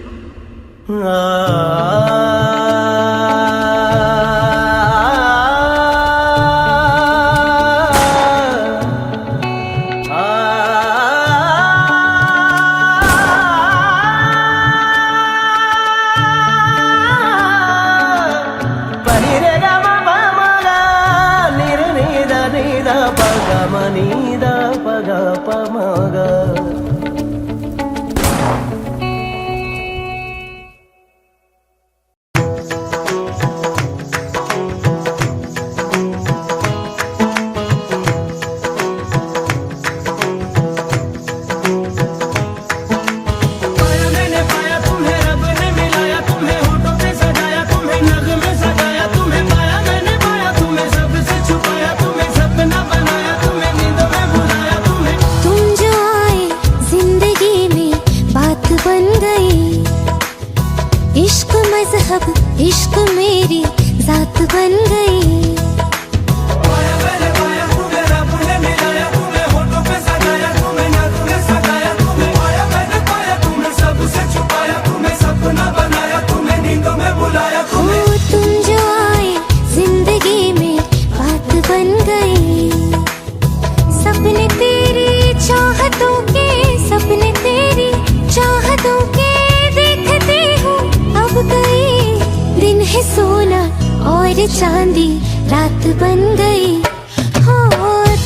इश्क मेरी जात बन गई। तुम जो आए जिंदगी में बात बन गई। सपने तेरी चाहतों के, सपने तेरी चाहतों के देखते हो अब गई। दिन है सोना और चांदी रात बन गई। हो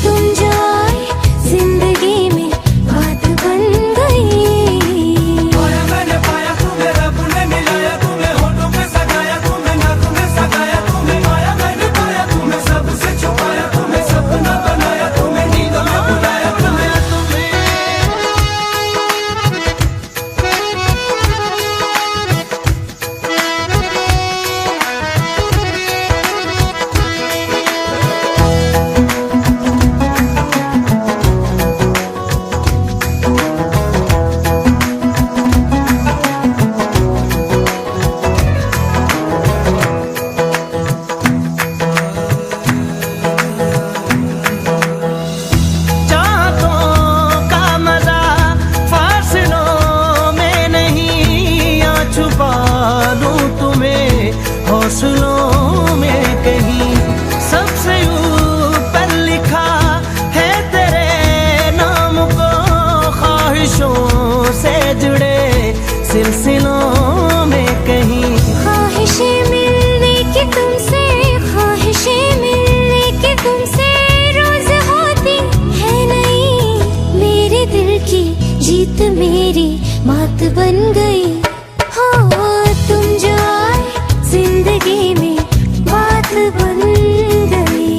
तुम जो आए जिंदगी में बात बन गई। हौसलों में कहीं सबसे ऊपर लिखा है तेरे नाम को। ख्वाहिशों से जुड़े सिलसिलों में कहीं ख्वाहिशें मिलने की तुमसे, ख्वाहिशें मिलने की तुमसे रोज होती है नहीं। मेरे दिल की जीत मेरी मात बन गई। हो तुम जो आए जिंदगी में बात बन गई।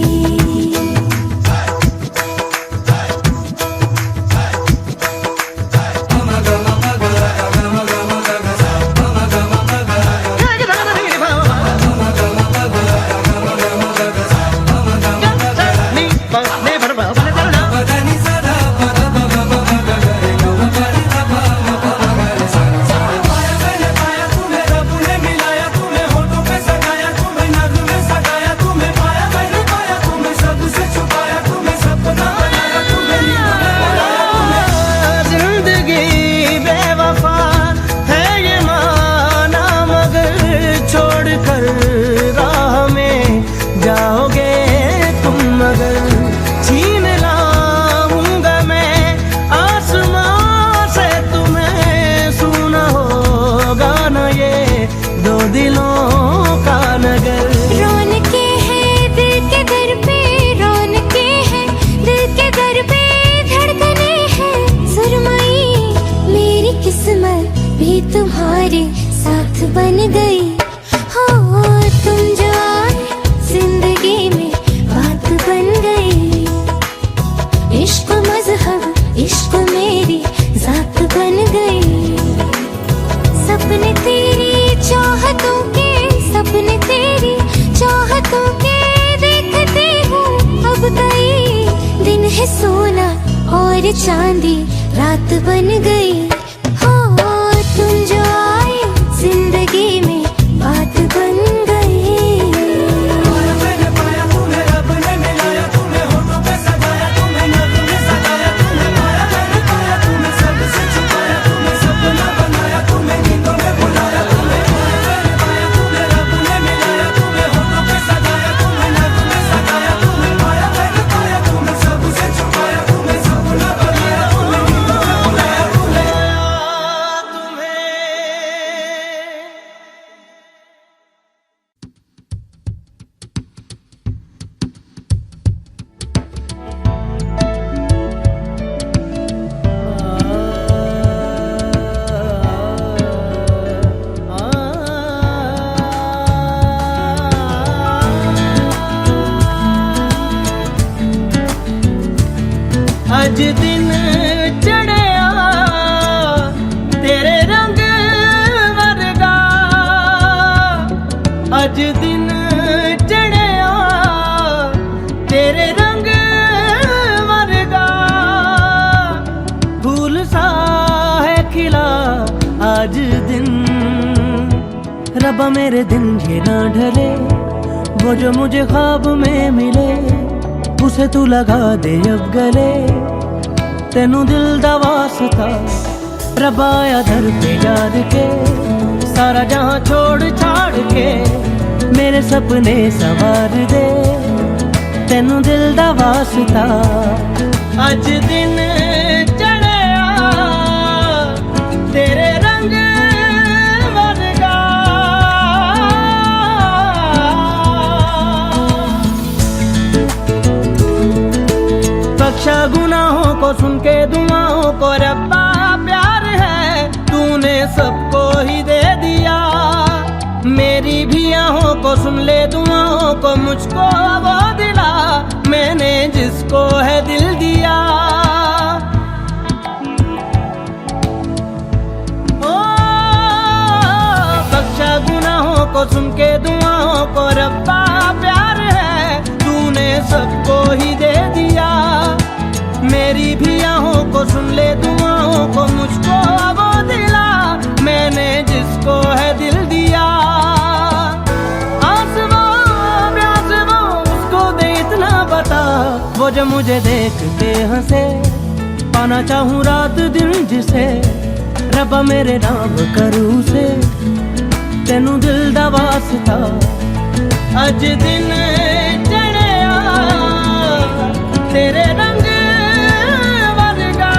तुम्हारे साथ बन गई। हो तुम जो आए जिंदगी में बात बन गई। इश्क मजहब इश्क मेरी जात बन गई। सपने तेरी चाहतों के, सपने तेरी चाहतों के देखते हूँ अब गई। दिन है सोना और चांदी रात बन गई। तुम जो आए जिंदगी में बात बन गई। अज दिन चढ़िया तेरे रंग वर्गा, अज दिन चढ़िया तेरे रंग वर्गा, फूल सा है खिला आज दिन। रब्बा मेरे दिन ये ना ढले, वो जो मुझे ख्वाब में मिले उसे तू लगा दे अब गले, तेनू दिल दा वास्ता। रब्बा आया दर पे याद के, सारा जहां छोड़ छाड़ के मेरे सपने सवार दे, तेनू दिल दा वास्ता। अज दिन चढ़िया तेरे रंग वर्गा। बख्शा गुनाहों को सुन के दुआओं को रब्बा, प्यार है तूने सबको ही दे दिया। मेरी भी आहों को सुन ले दुआओं को, मुझको वो दिला मैंने जिसको है दिल दिया। ओ बख्शा गुनाहों को सुन के दुआओं को रब्बा, प्यार है तूने सबको ही दे दिया। मेरी भी आहों को सुन ले दुआओं को, मुझको वो दिला मैंने जिसको है दिल दिया। आस वो प्यास वो उसको दे इतना बता, वो जो मुझे देख के हंसे। पाना चाहूँ रात दिन जिसे, रब्बा मेरे नाम करूँ से, तेनू दिल दा वास्ता। अज दिन चढ़िया तेरे रंग वर्गा।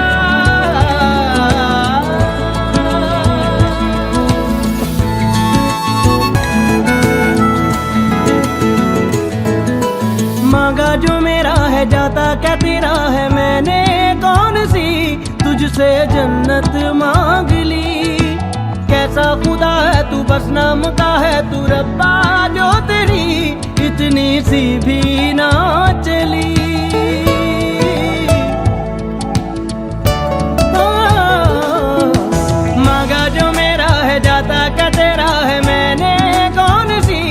मांगा जो मेरा है जाता क्या तेरा है, मैंने कौन सी तुझसे जन्नत मांग ली। कैसा खुदा है तू बस नाम का है तू रब्बा, जो तेरी इतनी सी भी ना चली। मांगा जो मेरा है जाता क्या तेरा है, मैंने कौन सी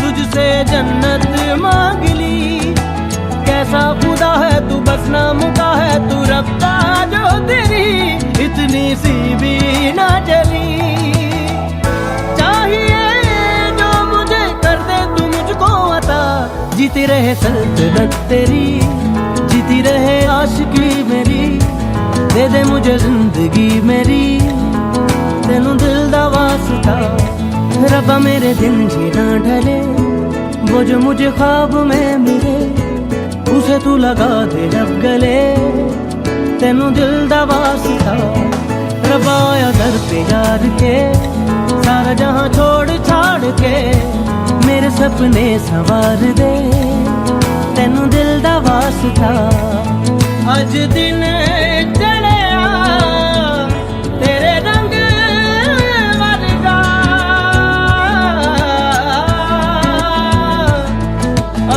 तुझसे जन्नत मांग ली। कैसा खुदा है तू बस नाम का है तू रब्बा, जो तेरी इतनी सी भी ना चली। चाहिए जो मुझे कर दे तू मुझको अता, जीती रहे सल्तनत तेरी, जीती रहे आशिकी मेरी। दे दे मुझे जिंदगी मेरी, तेनू दिल दा वास्ता। रब्बा मेरे दिन जी ना ढले, वो जो मुझे ख्वाब में मिले उसे तू लगा दे अब गले, तेनू दिल दा वास्ता। रब्बा आया दर पे यार के, सारा जहां छोड़ छाड़ के मेरे सपने सवार दे, तेनू दिल दा वास्ता। अज दिन चढ़िया तेरे रंग वर्गा।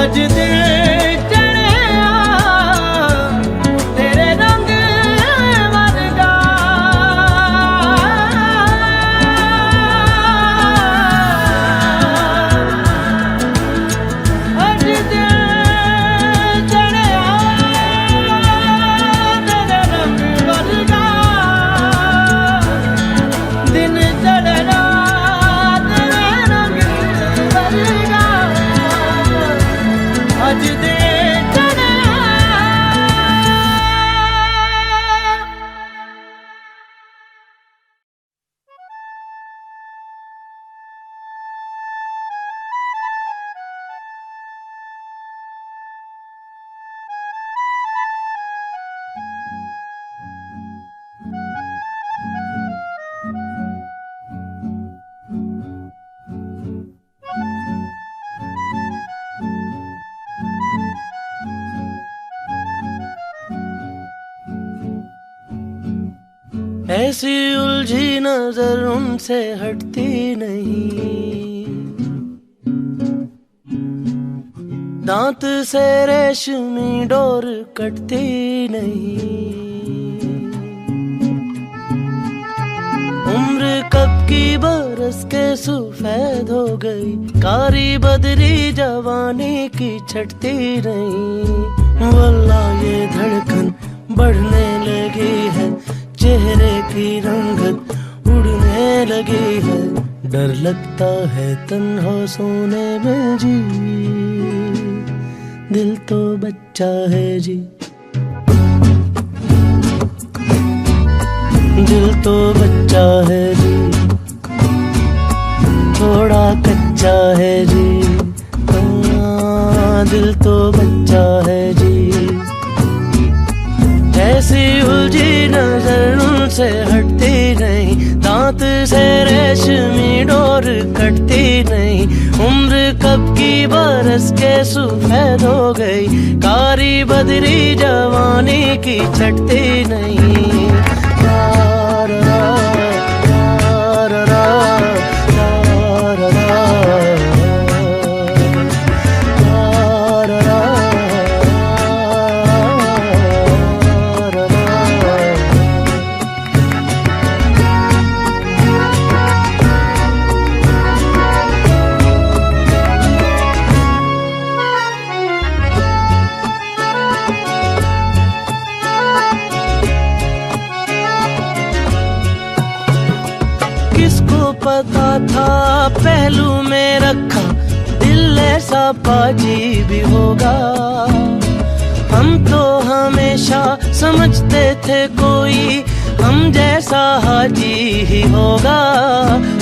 अज दिन ऐसी उलझी नजर उनसे हटती नहीं, दांत से रेशमी डोर कटती नहीं। उम्र कब की बरस के सफेद हो गई, कारी बदरी जवानी की छटती नहीं। वल्लाह ये धड़कन बढ़ने लगी है, चेहरे की रंगत उड़ने लगी है। डर लगता है तन्हा सोने में जी, दिल तो बच्चा है जी, दिल तो बच्चा है जी, थोड़ा कच्चा है जी। दिल तो बच्चा है जी। ऐसी उलझी नजर उनसे हटती नहीं, दांत से रेशमी डोर कटती नहीं। उम्र कब की बरस के सफेद हो गई, कारी बदरी जवानी की छटती नहीं। पता था पहलू में रखा दिल ऐसा बाजी भी होगा। हम तो हमेशा समझते थे कोई हम जैसा हाजी ही होगा।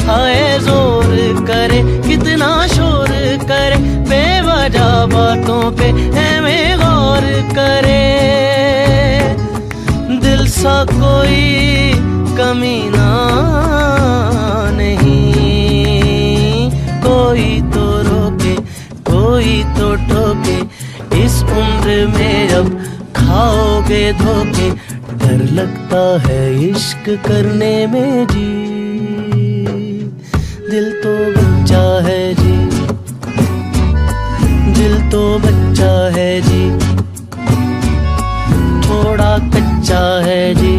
हाय जोर करे कितना शोर करे, बेवजह बातों पे हमें गौर करे। दिल सा कोई कमीना नहीं, कोई तो रोके कोई तो टोके। इस उम्र में अब खाओगे धोखे, डर लगता है इश्क करने में जी। दिल तो बच्चा है जी, दिल तो बच्चा है जी, थोड़ा कच्चा है जी।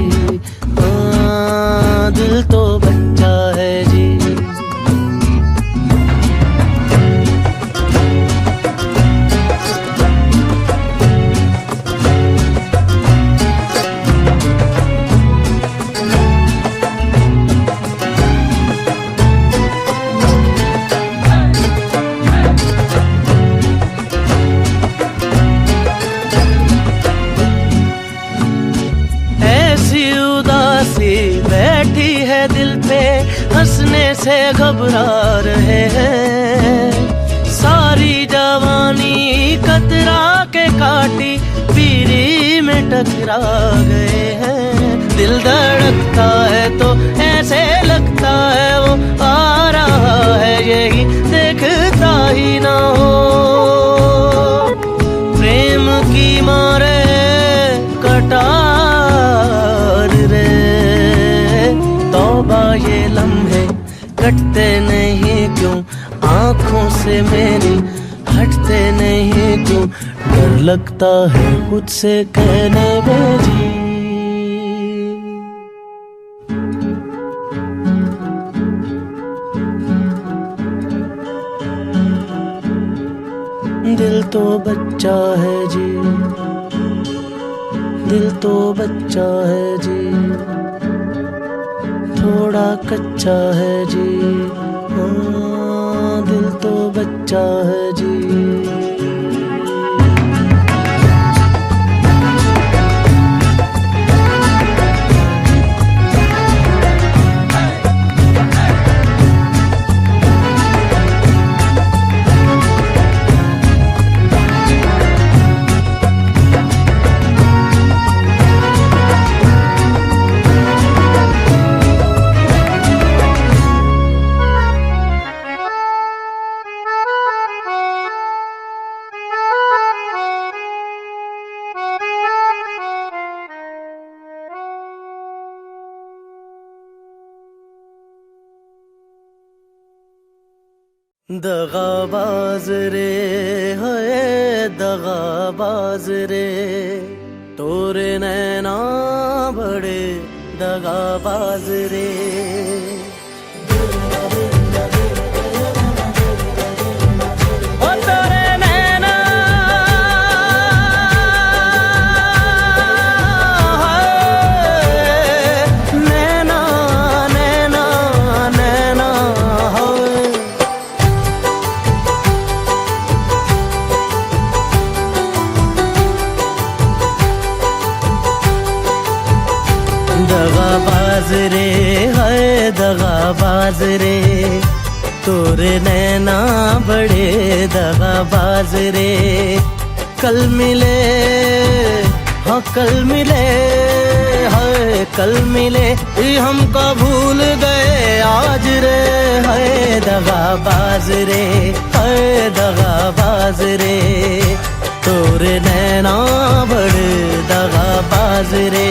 दिल तो बच्चा है जी। बैठी है दिल पे हंसने से घबरा रहे हैं। सारी जवानी कतरा के काटी पीरी में टकरा गए हैं। दिल धड़कता है तो ऐसे लगता है वो आ रहा है, यही देखता ही ना हो। प्रेम की मारे कटार रे, तौबा ये लम्हे कटते नहीं क्यों, आंखों से मेरी हटते नहीं क्यों। डर लगता है खुद से कहने में जी। दिल तो बच्चा है जी, दिल तो बच्चा है जी, थोड़ा कच्चा है जी। हाँ, दिल तो बच्चा है जी। दगाबाज रे है दगाबाज रे तोरे नैना बड़े दगाबाज रे ओ तोरे नैना नैना नैना नैना दगाबाज रे है दगाबाज रे तोरे नैना बड़े दगाबाज रे कल मिले हाँ कल मिले है कल मिले ये हमको भूल गए आज रे है दगाबाज रे है दगाबाज रे तोरे नैना बड़े दगाबाज रे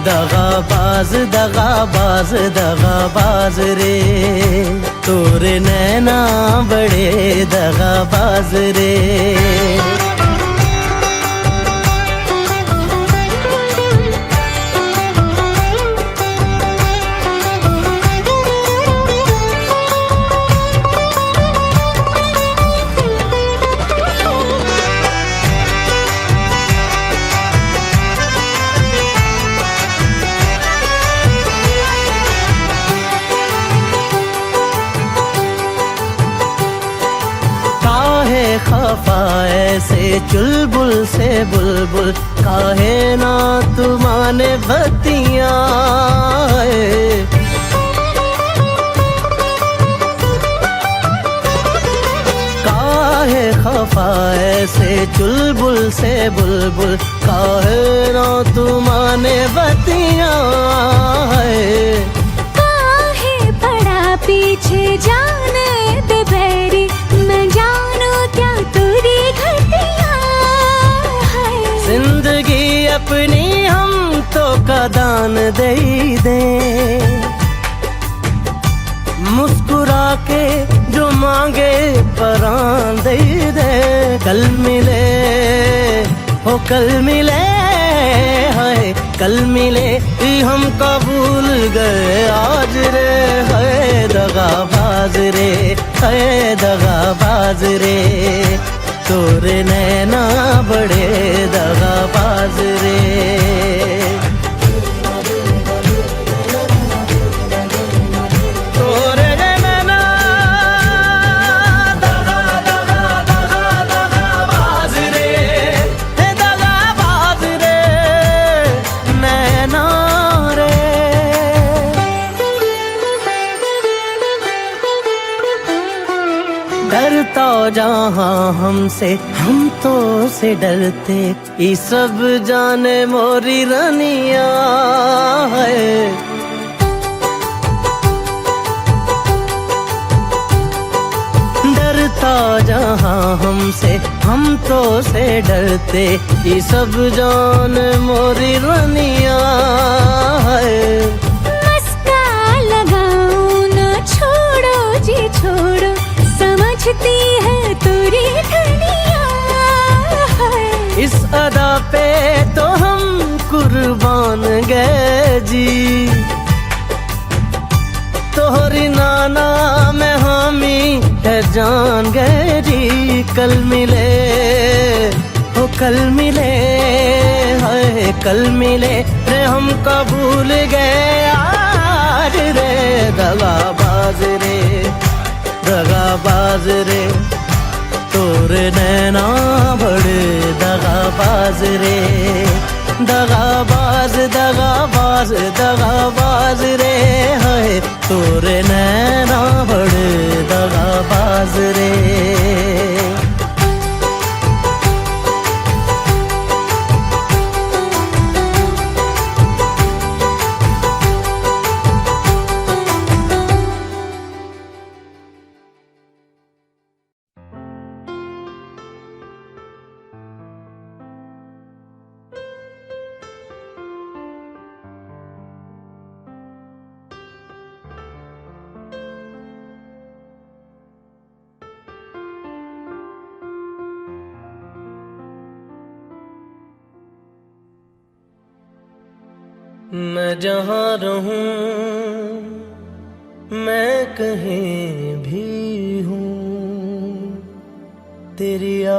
दगाबाज दगाबाज दगाबाज रे तोरे नैना बड़े दगाबाज रे खफा ऐसे चुलबुल से बुलबुल काहे ना तुमाने बतिया काहे खफा ऐसे चुलबुल से बुलबुल काहे ना तुमाने बतिया काहे पड़ा पीछे जाने दे बैरी मैं जानू क्या तेरी घटिया है जिंदगी अपनी हम तो कदान दे दे मुस्कुरा के जो मांगे परान दे दे कल मिले हो कल मिले हाय कल मिले हम कबूल गए आज रे है दगाबाज रे है दगाबाज रे तोरे नैना बड़े दगाबाज रे तोरे नैना दगा दगा दगा दगाबाज रे दगाबाज रे नैना रे डरता जहाँ हमसे हम तो से डरते ये सब जाने मोरी रनिया है डरता जहाँ हमसे हम तो से डरते ये सब जान मोरी रनिया है मस्का लगाऊं ना छोड़ो जी छोड़ो समझती है तेरी धनिया है इस अदा पे तो हम कुर्बान गए जी तोहरी नाना में हामी है जान गए जी कल मिले हो कल मिले हाय कल मिले रे हम कबूल गए आज रे दगाबाज रे दगाबाज रे तोरे नैना बड़े दगाबाज रे दगाबाज दगाबाज दगाबाज रे है तोरे नैना बड़े दगाबाज रे मैं जहाँ रहूं मैं कहीं भी हूँ, तेरी याद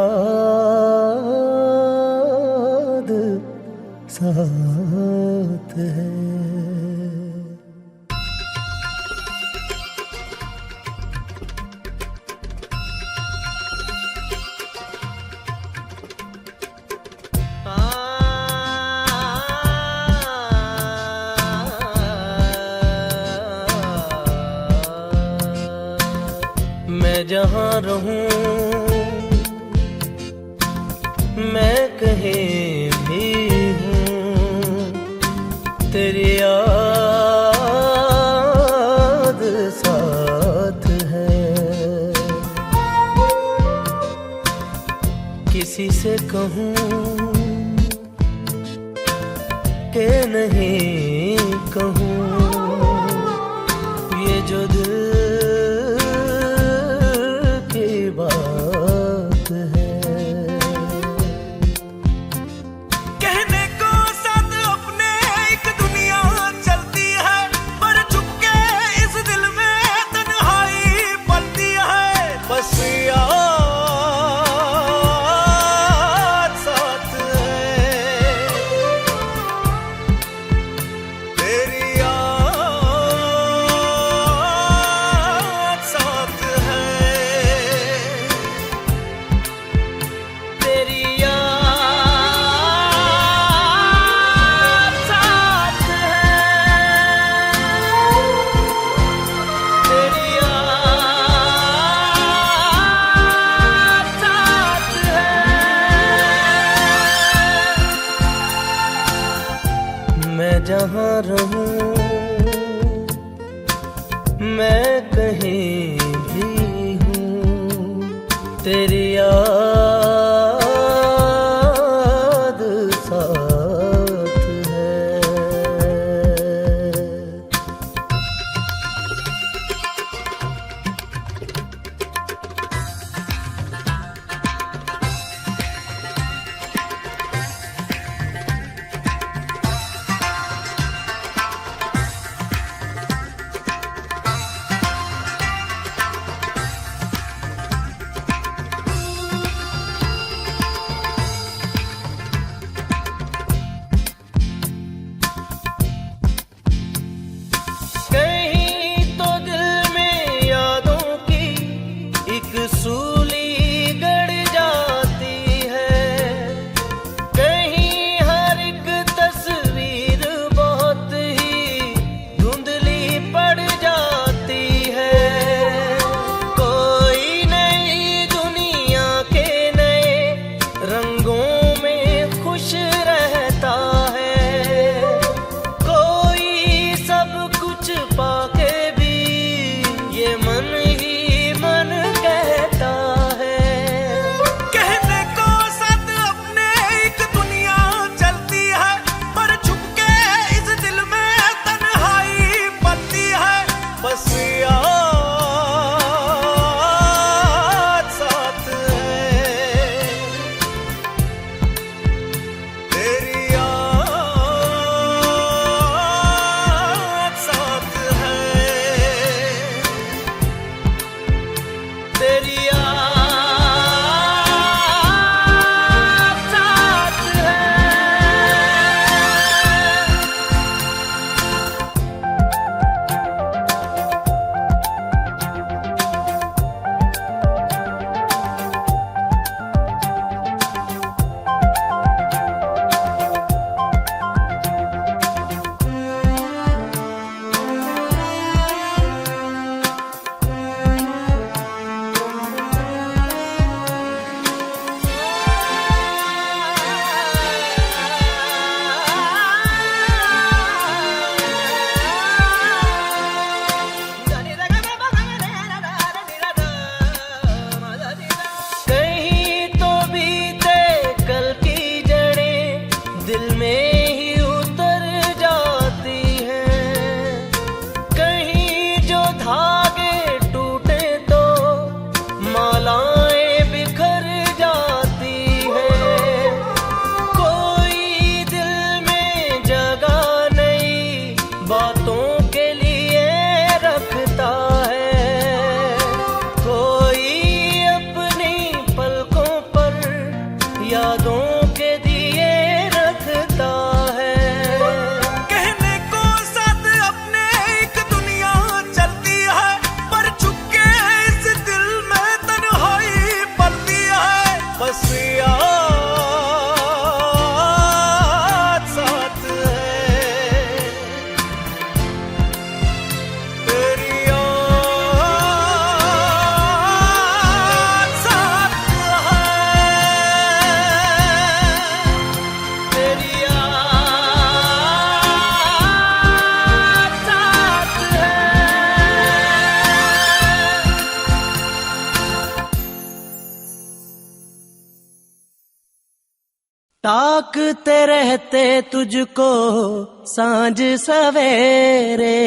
साथ है। मैं जहाँ रहूं मैं कहीं भी हूँ, तेरी याद साथ है। किसी से कहूँ कि नहीं कहूँ, ये जो दिल की बात है। कहने को साथ अपने एक दुनिया चलती है, पर चुपके इस दिल में तन्हाई पलती है। बस याद साथ है। यादों के दिए रखता है। कहने को साथ अपने एक दुनिया चलती है, पर चुपके इस दिल में तन्हाई पलती है। बस याद साथ है, तेरी ताकते रहते तुझको सांझ सवेरे,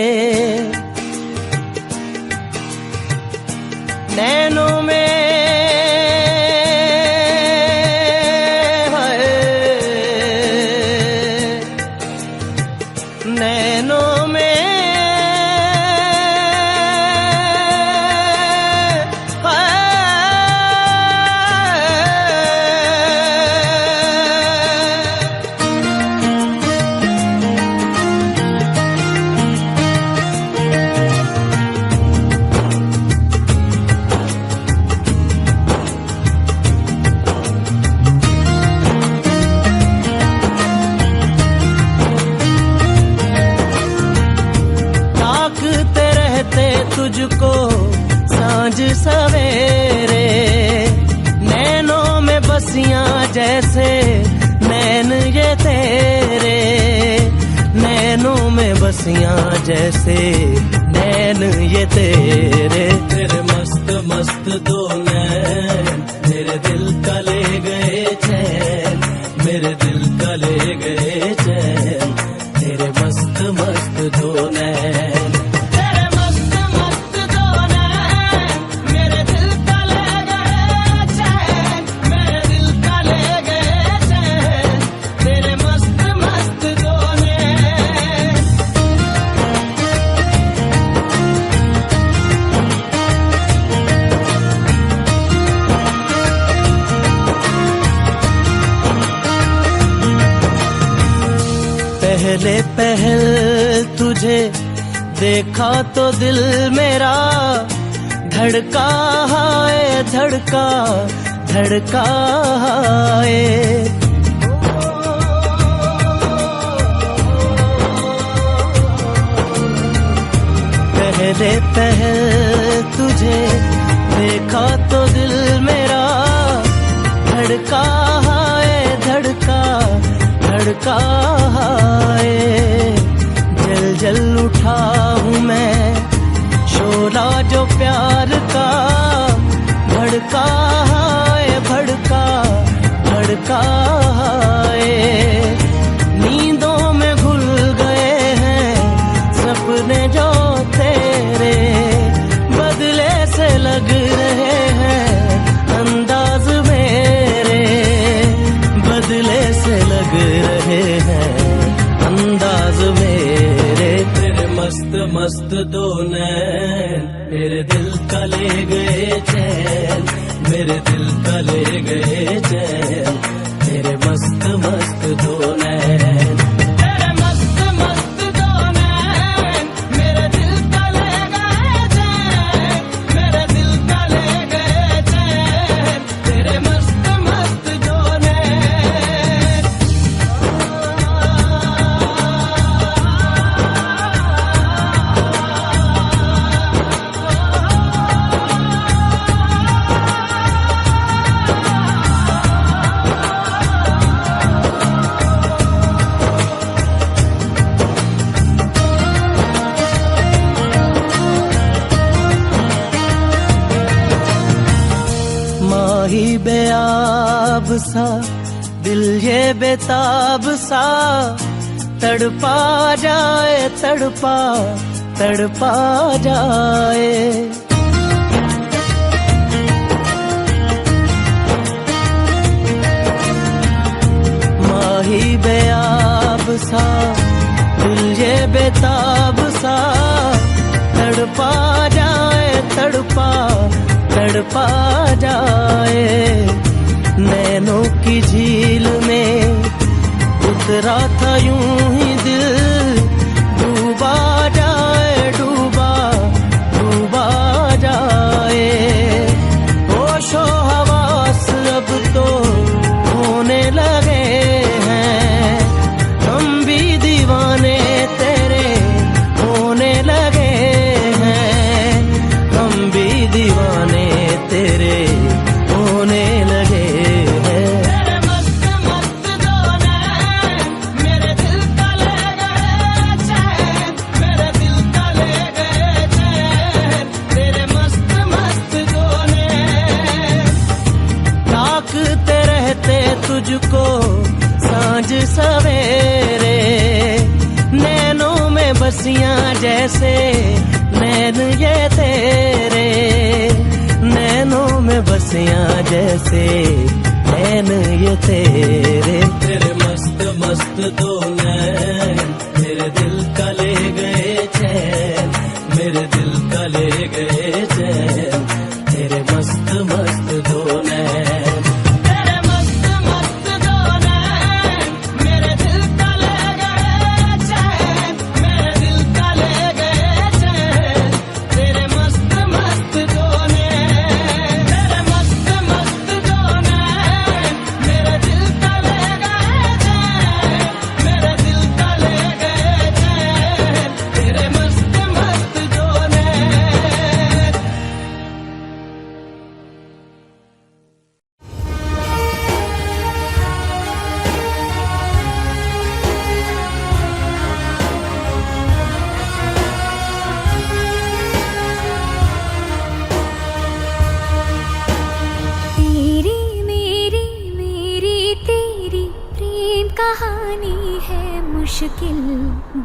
नैनों में हाय, नैनों में तुझको सांझ सवेरे, नैनों में बसियां जैसे नैन ये तेरे, नैनों में बसियां जैसे नैन ये तेरे। तेरे मस्त मस्त दो नैन मेरे दिल का ले गए चैन, मेरे दिल का ले गए चैन, तेरे मस्त मस्त दो नैन। पहले पहल तुझे देखा तो दिल मेरा धड़का है, धड़का धड़का है। पहले पहल तुझे देखा तो दिल मेरा धड़का है, धड़का धड़का है। जल जल उठा हूँ मैं शोला जो प्यार का, भड़का है, भड़का भड़का है। नींदों में घुल गए हैं सपने जो तेरे, बदले से लग रहे हैं अंदाज मेरे, बदले से लग रहे हैं अंदाज मेरे। तेरे मस्त मस्त दो नैन मेरे दिल का ले गए चैन, मेरे दिल का ले गए चैन, तेरे मस्त मस्त दो नैन। तेरे मस्त मस्त दो नैन मेरे दिल का ले गए चैन, मेरे दिल का ले गए चैन, तेरे मस्त मस्त दो नैन। माही बेआब सा दिल ये बेताब सा, तड़पा जाए तड़पा तड़पा जाए। माही बेआब सा दिल ये बेताब सा, तड़पा जाए तड़पा तड़पा जाए। नैनों की झील में उतरा था यूं ही दिल, डूबा जाए डूबा डूबा जाए। होशो हवास अब तो होने लगे हैं, हम भी दीवाने तेरे होने लगे हैं, हम भी दीवाने तेरे होने लगे हैं। तेरे मस्त मस्त दो नैन मेरे दिल का ले गए चैन, मेरे दिल का ले गए चैन, तेरे मस्त मस्त दो नैन। ताकते रहते तुझको सांझ सवेरे, नैनों में बसियां जैसे नैन ये तेरे, नैनों में बसियां जैसे नैन ये तेरे। तेरे मस्त मस्त दो नैन मेरे दिल का ले गए चैन, मेरे दिल का ले गए चैन, तेरे मस्त मस्त दो नैन। तेरे मस्त मस्त दो नैन मेरे दिल का ले गए चैन, मेरे दिल का ले गए चैन, तेरे मस्त मस्त दो नैन। तेरे मस्त मस्त दो नैन मेरे दिल का ले गए चैन, मेरे दिल का ले गए चैन, तेरे मस्त मस्त दो नैन। तेरी मेरी मेरी तेरी प्रेम कहानी है मुश्किल,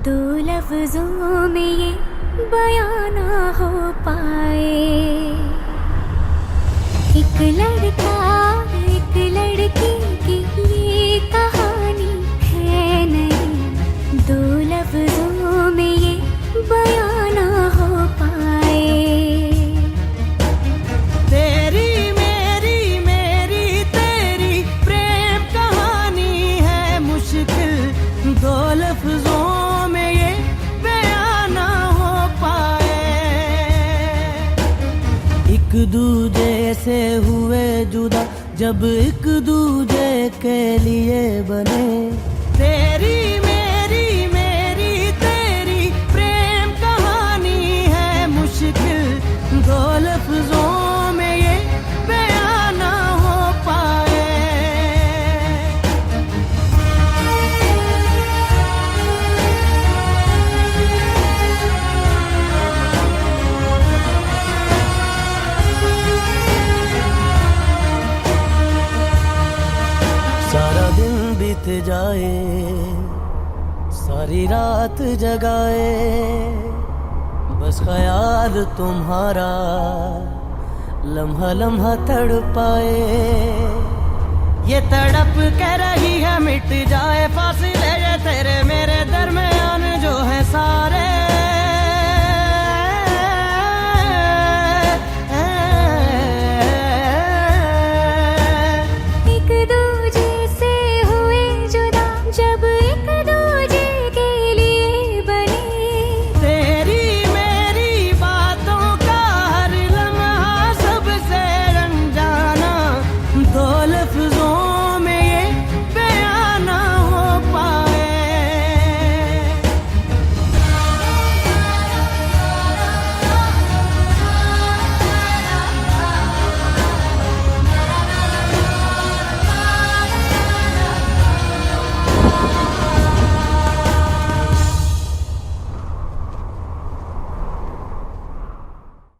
दो लफ्जों में ये बयां ना हो पाए। एक लड़का एक लड़की की ये कहानी है नहीं, दो लफ्जों में ये बयां ना हो पाए। तेरी मेरी मेरी तेरी प्रेम कहानी है मुश्किल, दो लफ्जों में ये बयां ना हो पाए। एक दूजे से हुए जुदा जब एक दूजे के लिए बने, तेरी मेरी मेरी तेरी प्रेम कहानी है मुश्किल, दो लफ्जों में ये बयां ना हो पाए। सारा दिन बीत जाए, सारी रात जगाए, बस ख्याल तुम्हारा लम्हा लम्हा तड़पाए। ये तड़प के रही है मिट जाए फासले ये तेरे मेरे दरमियान जो है सारे,